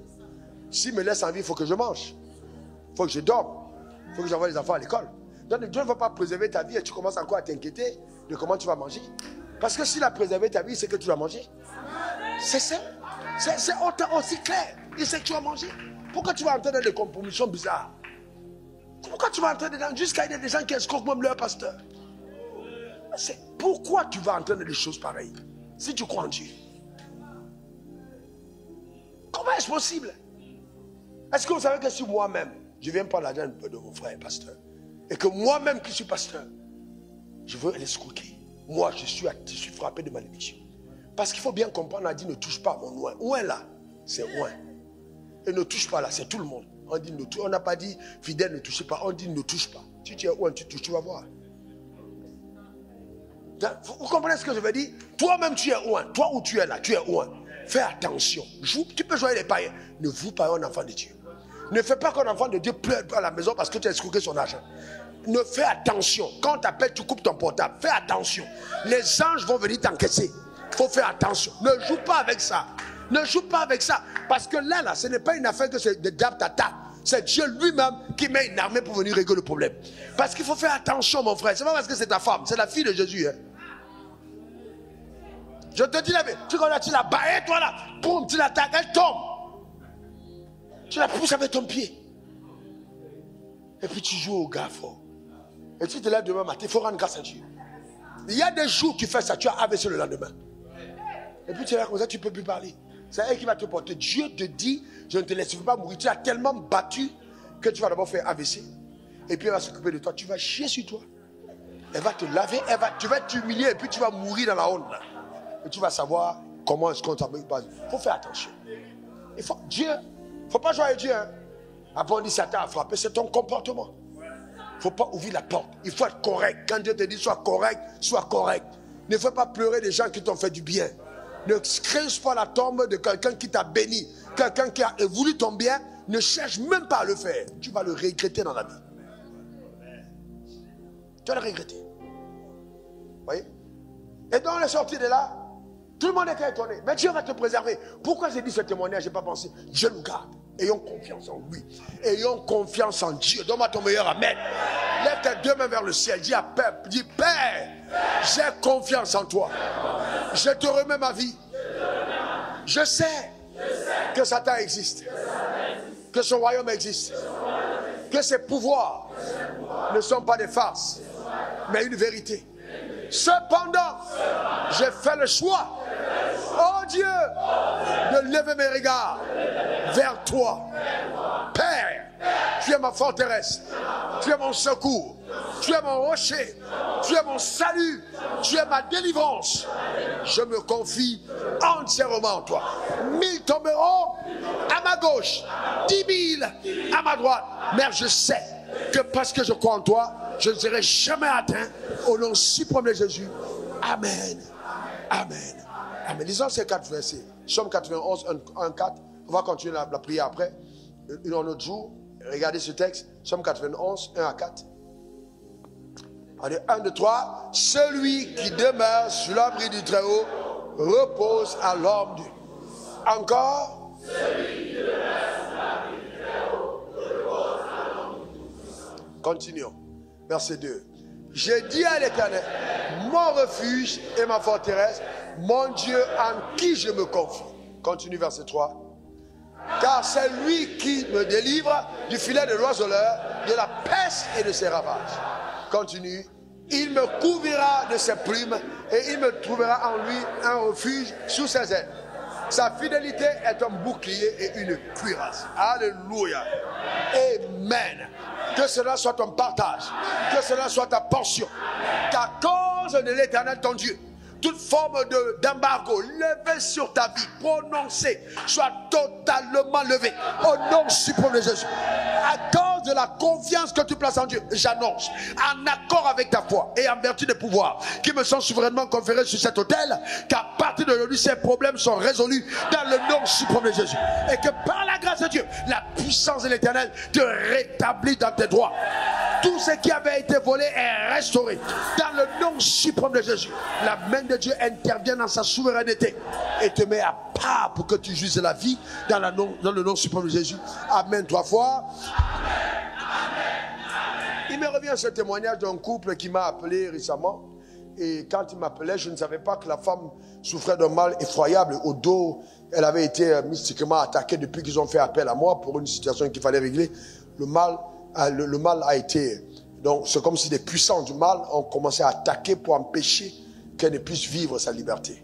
S'il me laisse en vie, il faut que je mange. Il faut que je dorme. Il faut que j'envoie les enfants à l'école. Donc Dieu ne va pas préserver ta vie et tu commences encore à t'inquiéter de comment tu vas manger. Parce que s'il a préservé ta vie, c'est que tu vas manger. C'est ça. C'est aussi clair. Il sait que tu vas manger. Pourquoi tu vas entrer dans des compromissions bizarres? Pourquoi tu vas entrer dedans? Jusqu'à il y a des gens qui escroquent même leur pasteur. Pourquoi tu vas entrer dans des choses pareilles? Si tu crois en Dieu. Comment est-ce possible? Est-ce que vous savez que si moi-même, je ne viens pas l'argent de mon frère pasteur, et que moi-même qui suis pasteur, je veux l'escroquer. Moi, je suis frappé de malédiction. Parce qu'il faut bien comprendre, on a dit ne touche pas à mon oin. Oin là, c'est oin. Et ne touche pas là, c'est tout le monde. On n'a pas dit fidèle ne touchez pas, on dit ne touche pas. Si tu es oin, tu touches, tu vas voir. Vous comprenez ce que je veux dire? Toi-même tu es oin, toi où tu es là, tu es oin. Fais attention. Tu peux jouer les païens. Ne vous pas un enfant de Dieu. Ne fais pas qu'un enfant de Dieu pleure à la maison parce que tu as escroqué son argent. Ne fais attention. Quand on t'appelle, tu coupes ton portable. Fais attention. Les anges vont venir t'encaisser. Il faut faire attention. Ne joue pas avec ça. Ne joue pas avec ça. Parce que là, ce n'est pas une affaire que c'est de diable t'attaque. C'est Dieu lui-même qui met une armée pour venir régler le problème. Parce qu'il faut faire attention, mon frère. C'est pas parce que c'est ta femme. C'est la fille de Jésus. Hein. Je te dis la vérité. Tu la baillé, toi là. Boum, tu l'attaques, elle tombe. Tu la pousses avec ton pied. Et puis tu joues au gars fort. Et tu te lèves demain matin, il faut rendre grâce à Dieu. Il y a des jours tu fais ça, tu as AVC le lendemain. Et puis tu es là comme ça, tu ne peux plus parler. C'est elle qui va te porter. Dieu te dit, je ne te laisserai pas mourir. Tu as tellement battu que tu vas d'abord faire AVC. Et puis elle va s'occuper de toi. Tu vas chier sur toi. Elle va te laver, tu vas t'humilier et puis tu vas mourir dans la honte. Là. Et tu vas savoir comment est-ce qu'on s'appelle. Il faut faire attention. Dieu, il ne faut pas jouer avec Dieu. Hein. Après on dit Satan a frappé, c'est ton comportement. Il ne faut pas ouvrir la porte. Il faut être correct. Quand Dieu te dit sois correct, sois correct. Ne fais pas pleurer des gens qui t'ont fait du bien. Ne crèche pas la tombe de quelqu'un qui t'a béni. Quelqu'un qui a voulu ton bien, ne cherche même pas à le faire. Tu vas le regretter dans la vie. Tu vas le regretter. Vous voyez? Et donc on est sorti de là. Tout le monde était étonné. Mais Dieu va te préserver. Pourquoi j'ai dit ce témoignage? Je n'ai pas pensé. Dieu nous garde. Ayons confiance en lui. Ayons confiance en Dieu. Donne-moi ton meilleur amen. Lève tes deux mains vers le ciel. Dis à Père, dis Père, j'ai confiance en toi. Je te remets ma vie. Je sais que Satan existe. Que son royaume existe. Que ses pouvoirs ne sont pas des farces, mais une vérité. Cependant, j'ai fait le choix, oh Dieu, de lever mes regards vers toi. Père, tu es ma forteresse, tu es mon secours, tu es mon rocher, tu es mon salut, tu es ma délivrance. Je me confie entièrement en toi. 1000 tomberont à ma gauche, 10 000 à ma droite. Mais je sais que parce que je crois en toi, je ne serai jamais atteint. Au nom suprême de Jésus. Amen. Amen. Amen. Lisons ces 4 versets. Psaume 91, 1, 4. On va continuer la prière après. Un autre jour. Regardez ce texte. Psaume 91, 1 à 4. Allez, 1, 2, 3. Celui qui demeure sous l'abri du Très-Haut repose à l'ombre du... Encore. Celui qui demeure sous l'abri du Très-Haut repose à l'ombre du... Continuons. Verset 2. J'ai dit à l'Éternel, mon refuge et ma forteresse, mon Dieu en qui je me confie. Continue verset 3. Car c'est lui qui me délivre du filet de l'oiseleur, de la peste et de ses ravages. Continue. Il me couvrira de ses plumes et il me trouvera en lui un refuge sous ses ailes. Sa fidélité est un bouclier et une cuirasse. Alléluia. Amen. Que cela soit ton partage. Que cela soit ta portion. Qu'à cause de l'Éternel ton Dieu, toute forme d'embargo levée sur ta vie, prononcée, soit totalement levée. Au nom suprême de Jésus. À cause de la confiance que tu places en Dieu, j'annonce, en accord avec ta foi et en vertu des pouvoirs qui me sont souverainement conférés sur cet autel, qu'à partir d'aujourd'hui, ces problèmes sont résolus dans le nom suprême de Jésus. Et que par la grâce de Dieu, la puissance de l'Éternel te rétablit dans tes droits. Tout ce qui avait été volé est restauré dans le nom suprême de Jésus. La main de Dieu intervient dans sa souveraineté et te met à part pour que tu juges la vie dans le nom suprême de Jésus. Amen 3 fois. Il me revient ce témoignage d'un couple qui m'a appelé récemment. Et quand il m'appelait, je ne savais pas que la femme souffrait d'un mal effroyable au dos. Elle avait été mystiquement attaquée depuis qu'ils ont fait appel à moi pour une situation qu'il fallait régler. Le mal a été... Donc c'est comme si des puissants du mal ont commencé à attaquer pour empêcher qu'elle ne puisse vivre sa liberté.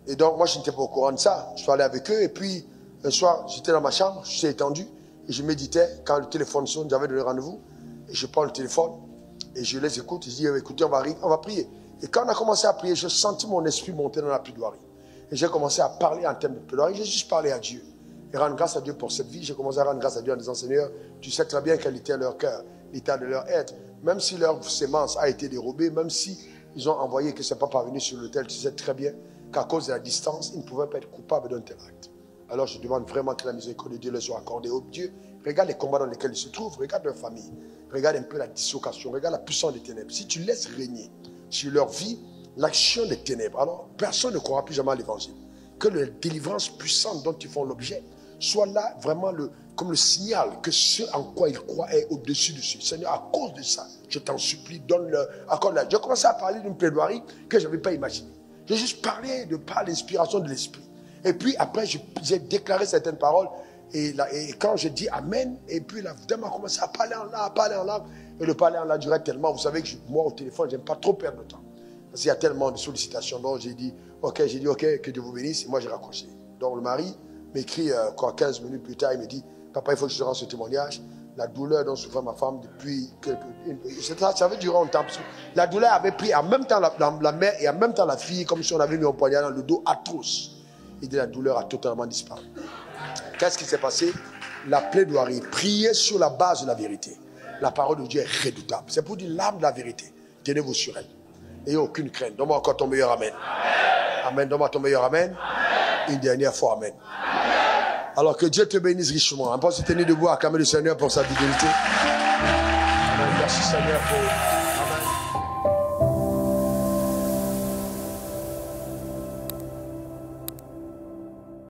Et donc moi je n'étais pas au courant de ça. Je suis allé avec eux et puis un soir j'étais dans ma chambre, je suis étendu et je méditais. Quand le téléphone sonne, j'avais donné rendez-vous et je prends le téléphone et je les écoute. Je dis écoutez, on va prier. Et quand on a commencé à prier, je sentis mon esprit monter dans la plaidoirie. Et j'ai commencé à parler en termes de plaidoirie. J'ai juste parlé à Dieu. Et rendre grâce à Dieu pour cette vie. J'ai commencé à rendre grâce à Dieu en disant Seigneur, tu sais très bien quel était leur cœur, l'état de leur être. Même si leur sémence a été dérobée, même si ils ont envoyé que ce n'est pas parvenu sur l'autel, tu sais très bien qu'à cause de la distance, ils ne pouvaient pas être coupables d'un tel acte. Alors je demande vraiment que la miséricorde de Dieu leur soit accordée. Oh Dieu, regarde les combats dans lesquels ils se trouvent, regarde leur famille, regarde un peu la dislocation, regarde la puissance des ténèbres. Si tu laisses régner sur leur vie l'action des ténèbres, alors personne ne croira plus jamais à l'évangile. Que la délivrance puissante dont ils font l'objet soit là vraiment comme le signal que ce en quoi ils croient est au-dessus de ce. Seigneur, à cause de ça, je t'en supplie, donne-leur. J'ai commencé à parler d'une plaidoirie que je n'avais pas imaginée. J'ai juste parlé par l'inspiration de l'esprit. Et puis après, j'ai déclaré certaines paroles. Et quand j'ai dit Amen, et puis la dame a commencé à parler en langue, Et le parler en langue durait tellement. Vous savez que moi, au téléphone, je n'aime pas trop perdre de temps. Parce qu'il y a tellement de sollicitations. Donc j'ai dit ok, que Dieu vous bénisse. Et moi, j'ai raccroché. Donc le mari m'écrit 15 minutes plus tard, il me dit papa, il faut que je te rende ce témoignage. La douleur dont souffrait ma femme depuis ça avait duré longtemps. La douleur avait pris en même temps la mère et en même temps la fille, comme si on avait mis un poignard dans le dos atroce. Et la douleur a totalement disparu. Qu'est-ce qui s'est passé? La plaidoirie, prier sur la base de la vérité. La parole de Dieu est redoutable. C'est pour dire l'âme de la vérité. Tenez-vous sur elle. N'ayez aucune crainte. Donne-moi encore ton meilleur amen. Amen. Donne-moi ton meilleur amen. Une dernière fois, amen. Alors que Dieu te bénisse richement. On peut se tenir debout, acclamer le Seigneur pour sa fidélité. Amen. Merci Seigneur pour